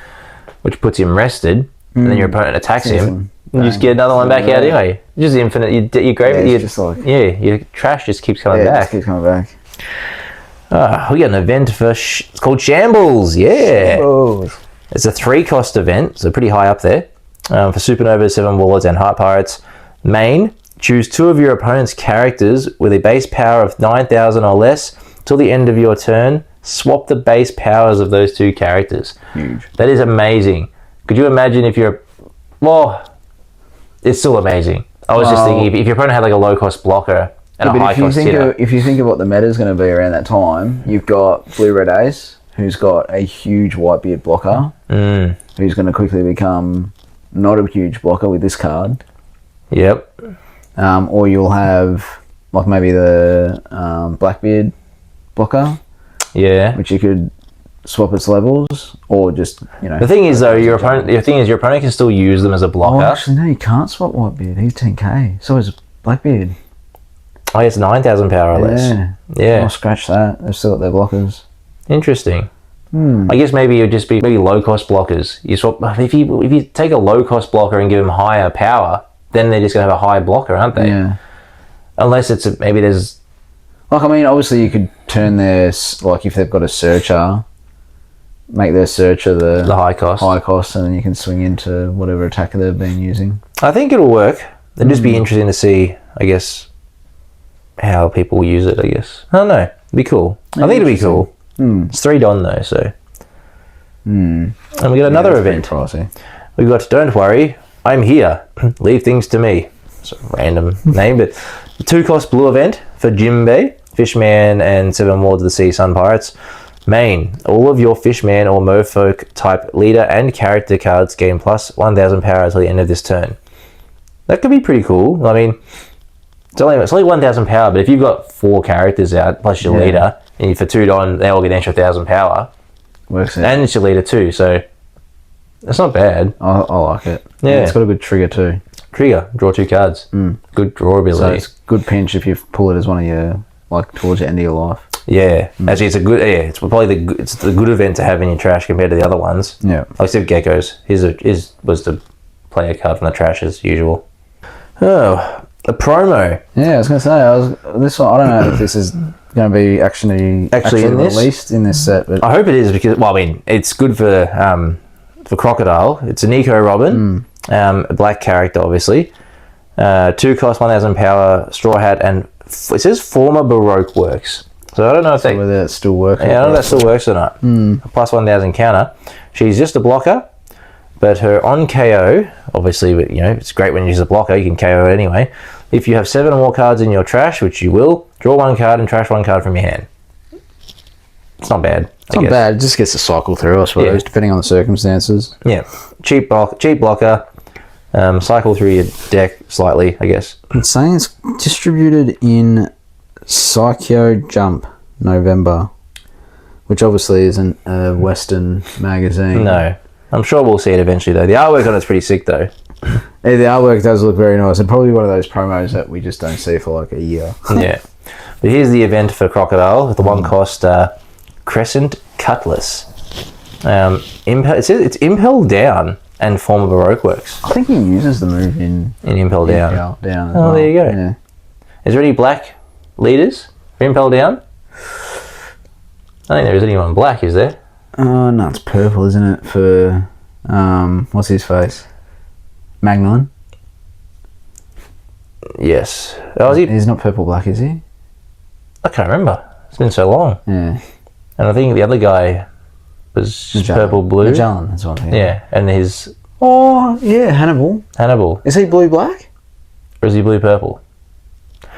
which puts him rested, and then your opponent attacks him, you just get another one back out anyway. Just infinite. Your trash just keeps coming back. Just keeps coming back. We got an event for it's called Shambles. Yeah, Shambles. It's a 3-cost event, so pretty high up there. For Supernovas, 7 Warlords, and Heart Pirates. Main: choose 2 of your opponent's characters with a base power of 9,000 or less till the end of your turn. Swap the base powers of those 2 characters. Huge. That is amazing. Could you imagine if you're... Well, it's still amazing. I was just thinking, if your opponent had like a low-cost blocker and a high-cost hitter... If you think of what the meta is going to be around that time, you've got Blue Red Ace, who's got a huge Whitebeard blocker, who's going to quickly become not a huge blocker with this card. Yep. Or you'll have like maybe the Blackbeard blocker. Yeah. Which you could swap its levels, or just, you know. The thing is, though, your opponent can still use them as a blocker. Oh, actually, no, you can't swap Whitebeard. He's 10k. So is Blackbeard. Oh, it's 9,000 power or less. Yeah. I'll scratch that. They've still got their blockers. Interesting. I guess maybe it would just be low cost blockers. You swap if you take a low cost blocker and give them higher power, then they're just gonna have a high blocker, aren't they? Yeah. Unless it's maybe there's like, I mean, obviously you could turn their, like, if they've got a searcher, make their searcher the high cost, and then you can swing into whatever attacker they've been using. I think it'll work. It'd just be interesting to see, I guess, how people use it. I guess I don't know. It'd be cool. I think it'd be cool. It's 3 Don though, so. And we got another event. Pricey. We've got Don't Worry, I'm Here. Leave Things to Me. It's a random name, but the 2-cost blue event for Jimbei, Fishman, and 7 Wards of the Sea Sun Pirates. Main: all of your Fishman or Merfolk type leader and character cards gain plus 1,000 power until the end of this turn. That could be pretty cool. I mean, it's only 1,000 power, but if you've got 4 characters out plus your leader, and for 2 Don, they all get an extra 1,000 power. Works out. And it's your leader too, so that's not bad. I like it. Yeah. And it's got a good trigger too. Trigger, draw 2 cards. Good draw ability. So it's good pinch if you pull it as one of your, like, towards the end of your life. Yeah, actually, it's a good. Yeah, it's probably it's the good event to have in your trash compared to the other ones. Yeah. Except Geckos. His was to play a card from the trash as usual. Oh, a promo. Yeah, I was going to say, this one, I don't know if this is going to be actually in this? released in this set, but I hope it is because, well, I mean, it's good for Crocodile. It's a Nico Robin, a black character, obviously. 2 cost, 1,000 power, Straw Hat, and it says former Baroque Works. So I don't know if whether it's still working. Yeah, I don't know if that still works or not. A plus 1,000 counter. She's just a blocker, but her on KO, obviously, you know, it's great when you use a blocker. You can KO it anyway. If you have 7 or more cards in your trash, which you will, draw 1 card and trash 1 card from your hand. It's not bad. It's not bad. It just gets to cycle through, I suppose, depending on the circumstances. Yeah, cheap blocker. Cycle through your deck slightly, I guess. It's saying it's distributed in Psycho Jump November, which obviously isn't a Western magazine. No, I'm sure we'll see it eventually though. The artwork on it's pretty sick though. Yeah, the artwork does look very nice. It's probably one of those promos that we just don't see for like a year. Yeah, but here's the event for Crocodile. The 1 cost Crescent Cutlass. It says it's Impel Down and former Baroque Works. I think he uses the move in Impel Down. Down as Oh, well. there you go. Yeah. Is there any black leaders for Impel Down? I don't think there is anyone black, is there? Oh, no, it's purple, isn't it? For, what's his face? Magnon? Yes. Oh, is he? He's not purple black, is he? I can't remember. It's been so long. Yeah. And I think the other guy was Magellan. purple blue. Magellan, that's what I'm thinking. Yeah, and his Oh, yeah, Hannibal. Is he blue black? Or is he blue purple? I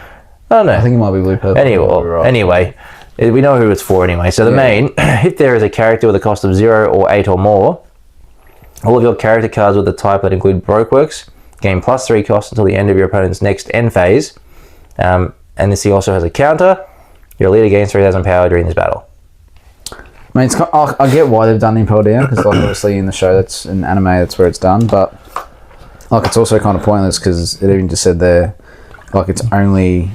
don't know. I think he might be blue purple. Anyway, we know who it's for anyway. So the main, if there is a character with a cost of 0 or 8 or more, all of your character cards with the type that include Baroque Works gain plus 3 cost until the end of your opponent's next end phase. And this also has a counter. Your leader gains 3,000 power during this battle. I mean, I get why they've done Impel Down, because like, obviously in the show, that's in anime, that's where it's done, but like it's also kind of pointless because it even just said there, like it's only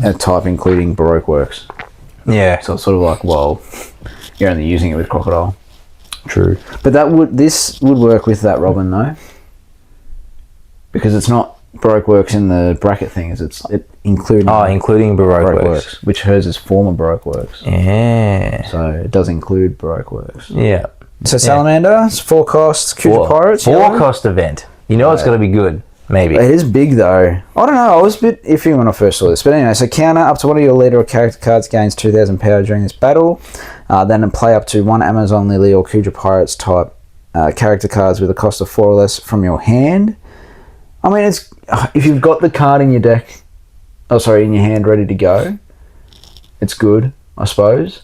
a type including Baroque Works. Yeah. So it's sort of like, well, you're only using it with Crocodile. True. But this would work with that Robin though, because it's not Baroque Works in the bracket thing is it including including Baroque Works. which hers is former Baroque Works. Yeah. So it does include Baroque Works. Yeah. So Salamander, it's 4 costs, Kuja Pirates. 4 cost event. You know it's going to be good. Maybe. It is big though. I don't know. I was a bit iffy when I first saw this. But anyway, so counter up to one of your leader or character cards gains 2,000 power during this battle. Then play up to 1 Amazon Lily or Kuja Pirates type character cards with a cost of 4 or less from your hand. I mean, it's if you've got the card in your deck, in your hand ready to go, it's good, I suppose.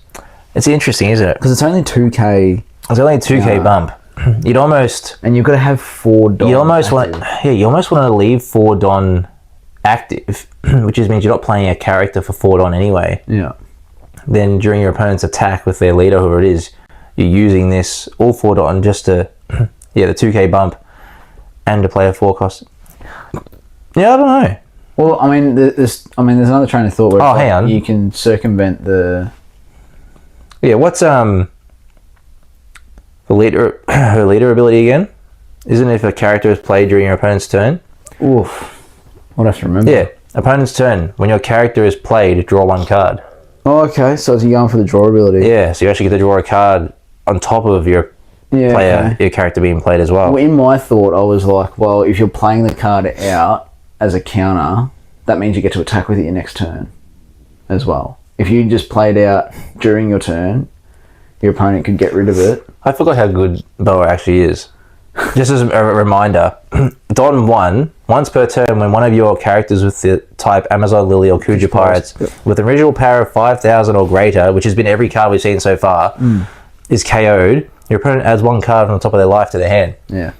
It's interesting, isn't it? Because it's only 2k. It's only a 2k bump. You'd almost... And you've got to have 4 Don. You almost want to leave 4 Don active, which means you're not playing a character for 4 Don anyway. Yeah. Then during your opponent's attack with their leader, whoever it is, you're using this all 4 Don just to, the 2k bump and to play a 4 cost. Yeah, I don't know. Well, I mean, there's another train of thought where hang on. You can circumvent the... Yeah, what's the leader her leader ability again? Isn't it if a character is played during your opponent's turn? Oof. I'll have to remember. Yeah, opponent's turn. When your character is played, draw 1 card. Oh, okay. So you're going for the draw ability. Yeah, so you actually get to draw a card on top of your your character being played as well. Well, in my thought, I was like, well, if you're playing the card out as a counter, that means you get to attack with it your next turn as well. If you just played out during your turn, your opponent could get rid of it. I forgot how good Boa actually is. Just as a reminder, Don 1, once per turn when one of your characters with the type Amazon Lily or Kuja Pirates with an original power of 5,000 or greater, which has been every card we've seen so far, is KO'd, your opponent adds 1 card from the top of their life to their hand. Yeah.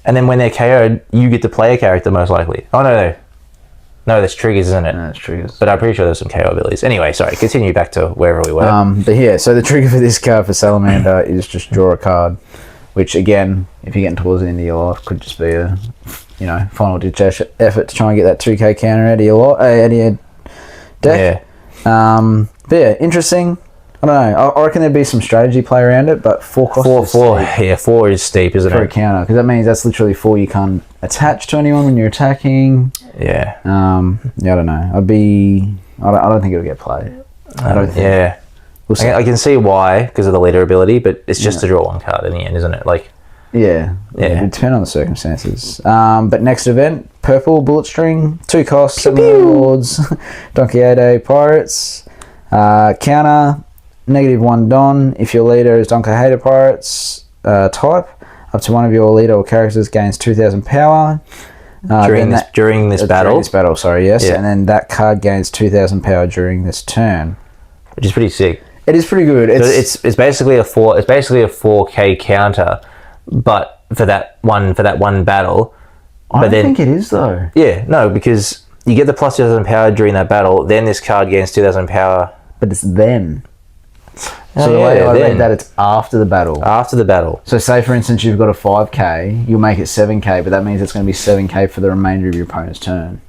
And then when they're KO'd, you get to play a character most likely. Oh, no. No, there's triggers, isn't it? No, it's triggers. But I'm pretty sure there's some KO abilities. Anyway, sorry, continue back to wherever we were. But yeah, so the trigger for this card for Salamander is just draw a card, which again, if you're getting towards the end of your life, could just be a, final ditch effort to try and get that 2k counter out of your deck. Yeah. But yeah, interesting. I don't know. I reckon there'd be some strategy play around it, but 4 costs. 4 is steep, isn't it? For a counter, because that means that's literally 4 you can't attach to anyone when you're attacking. Yeah. Yeah, I don't know. I don't think it'll get played. I don't think. Yeah. We'll see. I can see why, because of the leader ability, but it's just to draw 1 card in the end, isn't it? Yeah. It depends on the circumstances. But next event, purple bullet string, 2 costs, 7 rewards, Donkey Pirates, counter, -1 Don. If your leader is Donkey Pirates type, up to one of your leader or characters gains 2,000 power. During this battle? During this battle, yes. Yeah. And then that card gains 2,000 power during this turn. Which is pretty sick. It is pretty good. It's basically a 4k counter, but for that one battle. I don't think it is though. Yeah, no, because you get the plus 2,000 power during that battle, then this card gains 2,000 power. But it's then. Oh, So the way I read that, it's after the battle. After the battle. So say, for instance, you've got a 5k, you'll make it 7k, but that means it's going to be 7k for the remainder of your opponent's turn.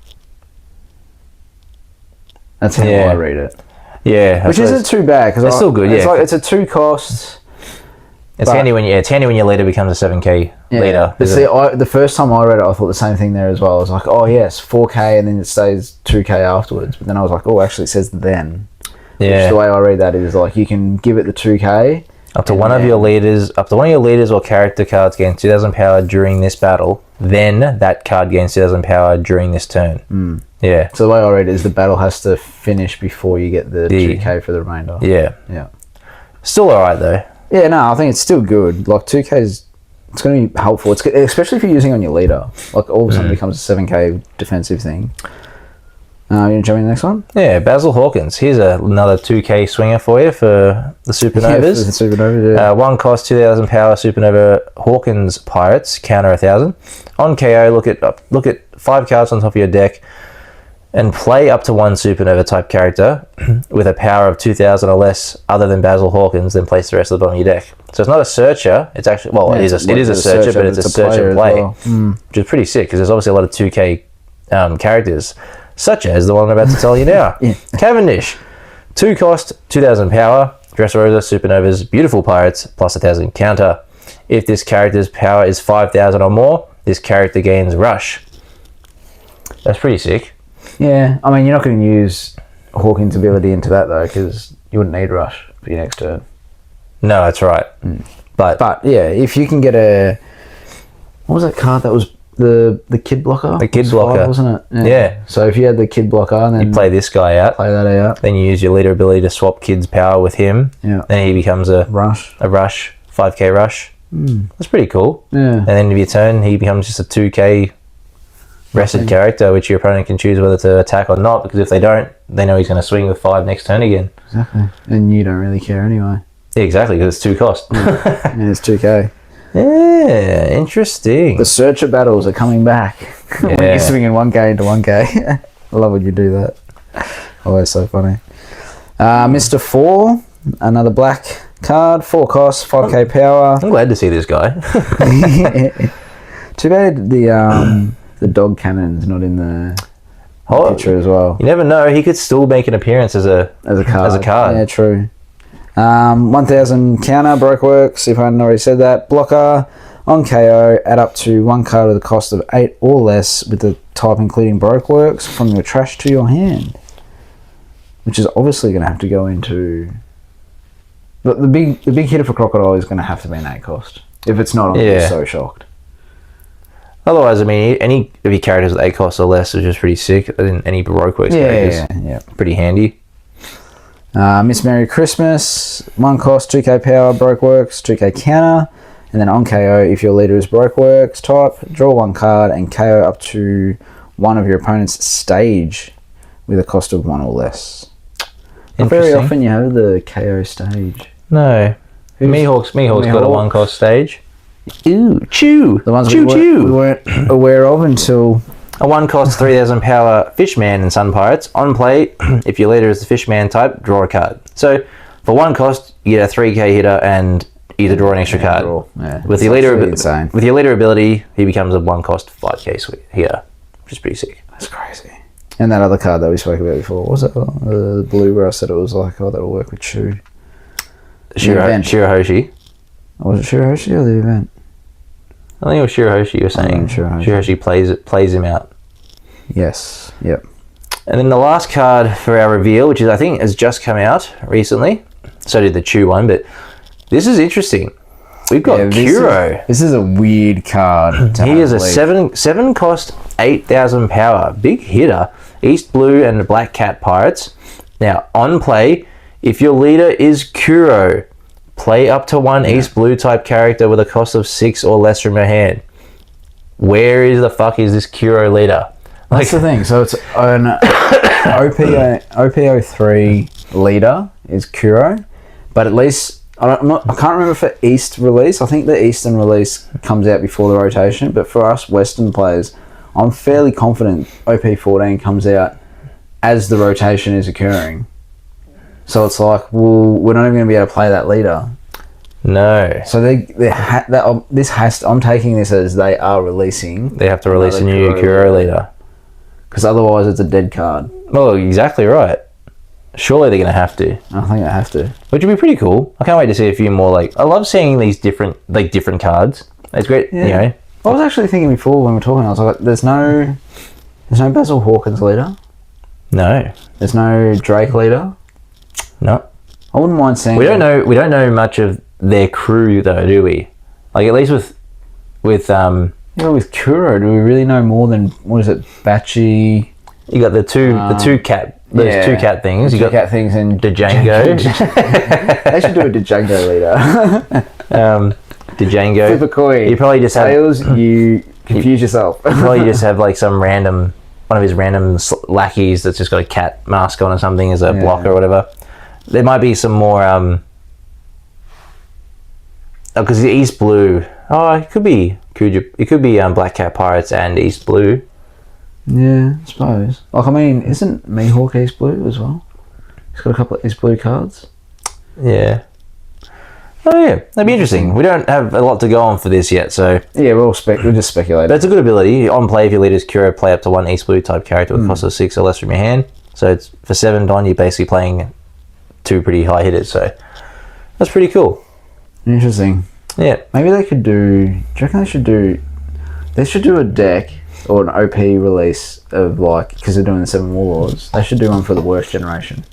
That's how I read it. Yeah. Which isn't too bad, because it's still good, it's it's a 2 cost. It's handy when your leader becomes a 7k leader. But see, the first time I read it, I thought the same thing there as well. I was like, oh yes, 4k, and then it stays 2k afterwards. But then I was like, oh, actually it says then. Yeah. Which the way I read that is like you can give it the 2k. Up to one of your leaders or character cards gains 2,000 power during this battle. Then that card gains 2,000 power during this turn. Yeah. So the way I read it is the battle has to finish before you get the 2k for the remainder. Yeah. Yeah. Still alright though. Yeah, no, I think it's still good. Like 2k is, it's going to be helpful. It's especially if you're using on your leader. Like all of a sudden it becomes a 7k defensive thing. You want to jump in the next one? Yeah, Basil Hawkins. Here's another 2k swinger for you for the Supernovas. Yeah, for the Supernovas, yeah. 1 cost, 2,000 power, Supernova Hawkins Pirates, counter 1,000. On KO, look at 5 cards on top of your deck and play up to 1 Supernova type character with a power of 2,000 or less other than Basil Hawkins, then place the rest of the bottom of your deck. So it's not a searcher, it's actually, well, it is a searcher, but it's a search and play, which is pretty sick because there's obviously a lot of 2k characters, such as the one I'm about to tell you now. Cavendish, 2 cost, 2,000 power, Dressrosa, Supernovas, Beautiful Pirates, plus 1,000 counter. If this character's power is 5,000 or more, this character gains Rush. That's pretty sick. Yeah, I mean, you're not going to use Hawking's ability into that, though, because you wouldn't need Rush for your next turn. No, that's right. But yeah, if you can get a... What was that card that was the kid blocker? The kid blocker. 5, wasn't it? Yeah. So if you had the kid blocker, then... you play this guy out. Play that out. Then you use your leader ability to swap kid's power with him. Yeah. Then he becomes a Rush. 5k rush. That's pretty cool. Yeah. And then of your turn, he becomes just a 2k rested character, which your opponent can choose whether to attack or not, because if they don't, they know he's going to swing with 5 next turn again. Exactly. And you don't really care anyway. Yeah, exactly, because it's 2 cost. And it's 2k. Yeah, interesting. The Searcher battles are coming back. When Yeah. you're swinging 1k into 1k. I love when you do that. Always so funny. Mr. 4, another black card, 4 costs, 5k power. I'm glad to see this guy. Too bad the dog cannon's not in the picture as well. You never know, he could still make an appearance as a card. Yeah, true. 1000 counter, broke works, if I hadn't already said that. Blocker, on KO, add up to 1 card with a cost of 8 or less with the type including broke works from your trash to your hand. Which is obviously going to have to go into... But the big hitter for Crocodile is going to have to be an 8 cost. If it's not, I'll be so shocked. Otherwise, I mean, any of your characters with 8 costs or less is just pretty sick. Any Baroque Works characters, Yeah. pretty handy. Miss Merry Christmas, 1 cost, 2k power, broke works, 2k counter, and then on KO, if your leader is broke works type, draw 1 card and KO up to one of your opponent's stage with a cost of 1 or less. Not very often you have the KO stage. No. Mihawk's got a 1 cost stage. Ooh, chew! The ones chew, we weren't aware of until... A 1 cost 3000 power Fishman in Sun Pirates. On play, if your leader is the Fishman type, draw a card. So, for 1 cost, you get a 3k hitter and either draw an extra card. Yeah. With your leader ability, he becomes a 1 cost 5k hitter, which is pretty sick. That's crazy. And that other card that we spoke about before, what was it the blue where I said it was like, oh, that'll work with Chew? Shirahoshi. Was it Shirahoshi or the event? I think it was Shirahoshi you were saying. Shirahoshi plays him out. Yes, yep. And then the last card for our reveal, which is I think has just come out recently. So did the Chew one, but this is interesting. We've got Kuro. This is a weird card. He is a 7 cost, 8000 power. Big hitter. East Blue and the Black Cat Pirates. Now, on play, if your leader is Kuro, play up to 1 East Blue type character with a cost of 6 or less from your hand. Where is the fuck is this Kuro leader? That's the thing. So it's an OP03 leader is Kuro, but at least I can't remember for East release. I think the Eastern release comes out before the rotation, but for us Western players, I'm fairly confident OP14 comes out as the rotation is occurring. So it's like, well, we're not even going to be able to play that leader. No. So I'm taking this as they are releasing. They have to release a new Kuro leader. Because otherwise it's a dead card. Well, exactly right. Surely they're going to have to. I think they have to. Which would be pretty cool. I can't wait to see a few more. I love seeing these different cards. It's great, you know. I was actually thinking before when we were talking, I was like, there's no Basil Hawkins leader. No. There's no Drake leader. No. I wouldn't mind seeing. We don't know much of their crew though, do we? Like at least with with Kuro, do we really know more than what is it, Bachi? You got the two cat things. You got cat things and Django. They should do a Django leader. Django. Flip a coin. You probably just Tails, you confuse yourself. You probably just have like one of his random lackeys that's just got a cat mask on or something as a blocker or whatever. There might be some more because the East Blue. Oh, it could be Black Cat Pirates and East Blue. Yeah, I suppose. Like, I mean, isn't Mihawk East Blue as well? He's got a couple of East Blue cards. Yeah. Oh yeah, that'd be interesting. We don't have a lot to go on for this yet, so yeah, we'll just speculate. That's a good ability. On play, if your leader's Kuro, play up to 1 East Blue type character with cost of 6 or less from your hand. So it's for 7 Don, you're basically playing 2 pretty high hitters. So that's pretty cool. Interesting. Yeah. Maybe they could do. Do you reckon they should do? They should do a deck or an OP release of like, because they're doing the 7 Warlords, they should do one for the worst generation.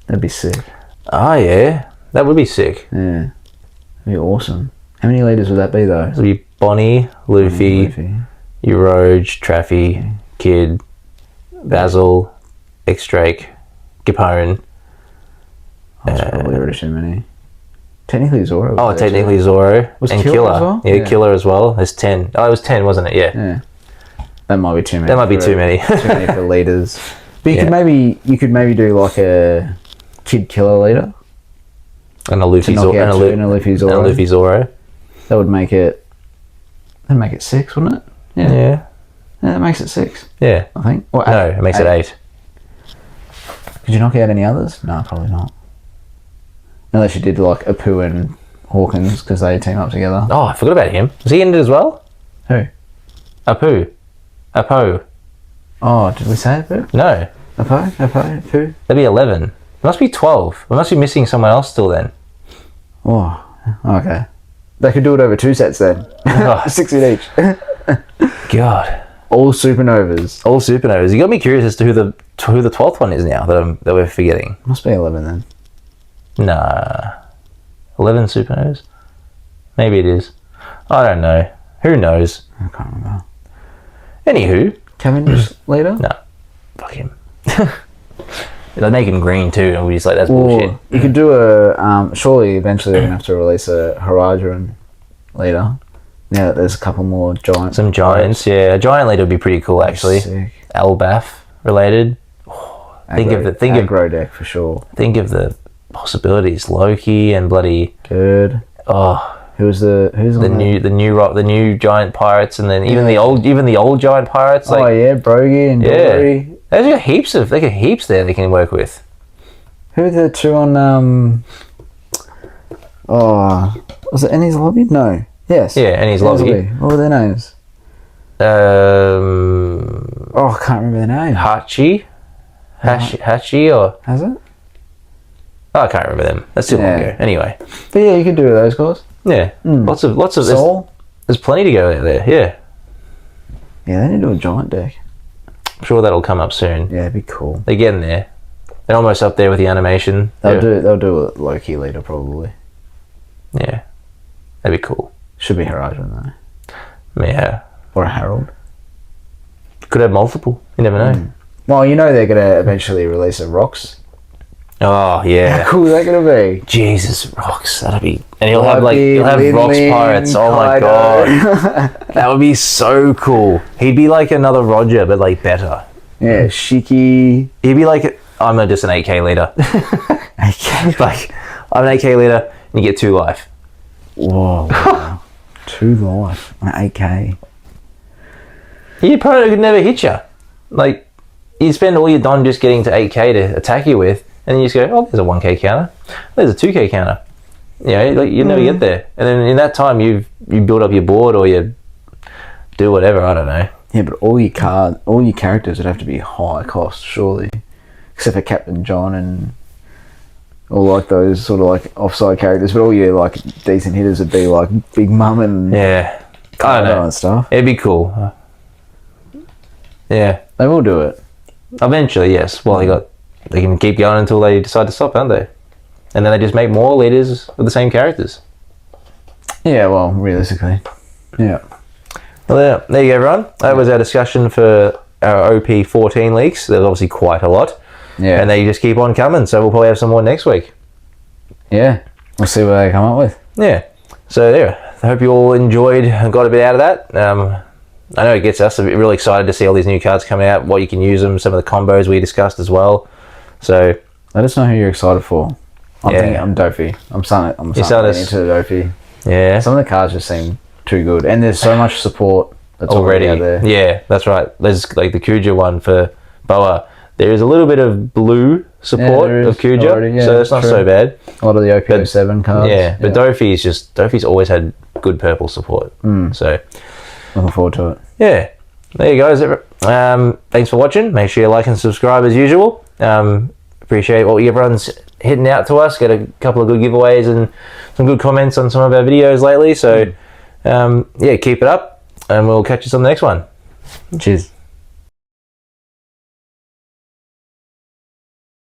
That'd be sick. Oh yeah, that would be sick. Yeah, that'd be awesome. How many leaders would that be though? It'd be Bonnie, Luffy, Euroge, Traffy, Kid, Basil, X-Drake, Capone. That's probably already too many. Technically Zoro. Oh, technically Zoro. Was and Killer as well? Yeah, Killer as well. There's 10. Oh, it was 10, wasn't it? Yeah. That might be too many. That might be too many. Too many for leaders. But you could maybe do like a Kid Killer leader. And a Luffy Zoro. And a Luffy Zoro. And a Luffy Zoro. That would make it... That'd make it 6, wouldn't it? Yeah, that makes it 6. Yeah. I think. Or no, it makes it 8. Could you knock out any others? No, probably not. Unless you did like Apu and Hawkins, because they team up together. Oh, I forgot about him. Was he in it as well? Who? Apu. Oh, did we say Apu? No. Apu? That'd be 11. It must be 12. We must be missing someone else still then. Oh, okay. They could do it over 2 sets then. 6 in each. God. All supernovas. All supernovas. You got me curious as to who the 12th one is now that we're forgetting. Must be 11 then. Nah. 11 supernovas? Maybe it is. I don't know. Who knows? I can't remember. Anywho. Cavendish leader? No. Fuck him. They make him green too, and we just like, that's bullshit. You could do a... surely eventually they're going to have to release a Horizon leader. Yeah, there's a couple more giants. Some giants, yeah. A giant leader would be pretty cool, actually. Sick. Albaf related. Aggro deck for sure. Think of the possibilities. Loki and bloody good. Oh, who's the new giant pirates, and then even the old giant pirates. Like, Brogy and Dory. There's got heaps there they can work with. Who are the two on was it Ennie's Lobby? No. Yes. Yeah, Ennie's Lobby. What were their names? I can't remember their name. Hachi or has it? Oh, I can't remember them. That's too long ago. Anyway. But yeah, you can do those guys. Yeah. Lots of Soul. There's plenty to go out there. Yeah. Yeah, they need to do a giant deck. I'm sure that'll come up soon. Yeah, it'd be cool. They're getting there. They're almost up there with the animation. They'll do a Loki leader probably. Yeah. That'd be cool. Should be Horizon though. Yeah. Or a Herald. Could have multiple. You never know. Well, they're gonna eventually release a Rocks. Oh yeah. How cool is that gonna be? Jesus, Rocks. That'd be, and he'll have Rocks pirates. Oh my god. That would be so cool. He'd be like another Roger, but like better. Yeah, Shiki. He'd be like just an 8k leader. 8k. Like I'm an 8k leader, and you get 2 life. Whoa. Wow. 2 life on 8k. Your opponent could never hit you. Like, you spend all your Don just getting to 8k to attack you with, and then you just go, oh, there's a 1k counter. There's a 2k counter. You know, like, you never get there. And then in that time, you build up your board, or you do whatever, I don't know. Yeah, but all your characters would have to be high cost, surely. Except for Captain John and all like those sort of like offside characters, but all your like decent hitters would be like Big Mum and I don't know and stuff. It'd be cool. Yeah, they will do it eventually. Yes. Well, they can keep going until they decide to stop, don't they? And then they just make more leaders with the same characters. Yeah. Well, realistically. Yeah. Well, there you go, everyone. That was our discussion for our OP14 leaks. There's obviously quite a lot. Yeah. And they just keep on coming, so we'll probably have some more next week. Yeah. We'll see what they come up with. Yeah. So there. I hope you all enjoyed and got a bit out of that. I know it gets us really excited to see all these new cards coming out, what you can use them, some of the combos we discussed as well. So let us know who you're excited for. I'm Dopey. I'm starting into Dopey. Yeah. Some of the cards just seem too good, and there's so much support that's already out there. Yeah, that's right. There's like the Kuja one for Boa. There is a little bit of blue support of Kuja, so it's not so bad. A lot of the OP07 cards. Yeah, but Dopey's always had good purple support. So looking forward to it. Yeah, there you go. Thanks for watching. Make sure you like and subscribe as usual. Appreciate what everyone's hitting out to us. Get a couple of good giveaways and some good comments on some of our videos lately. So yeah, keep it up. and we'll catch you on the next one. Cheers.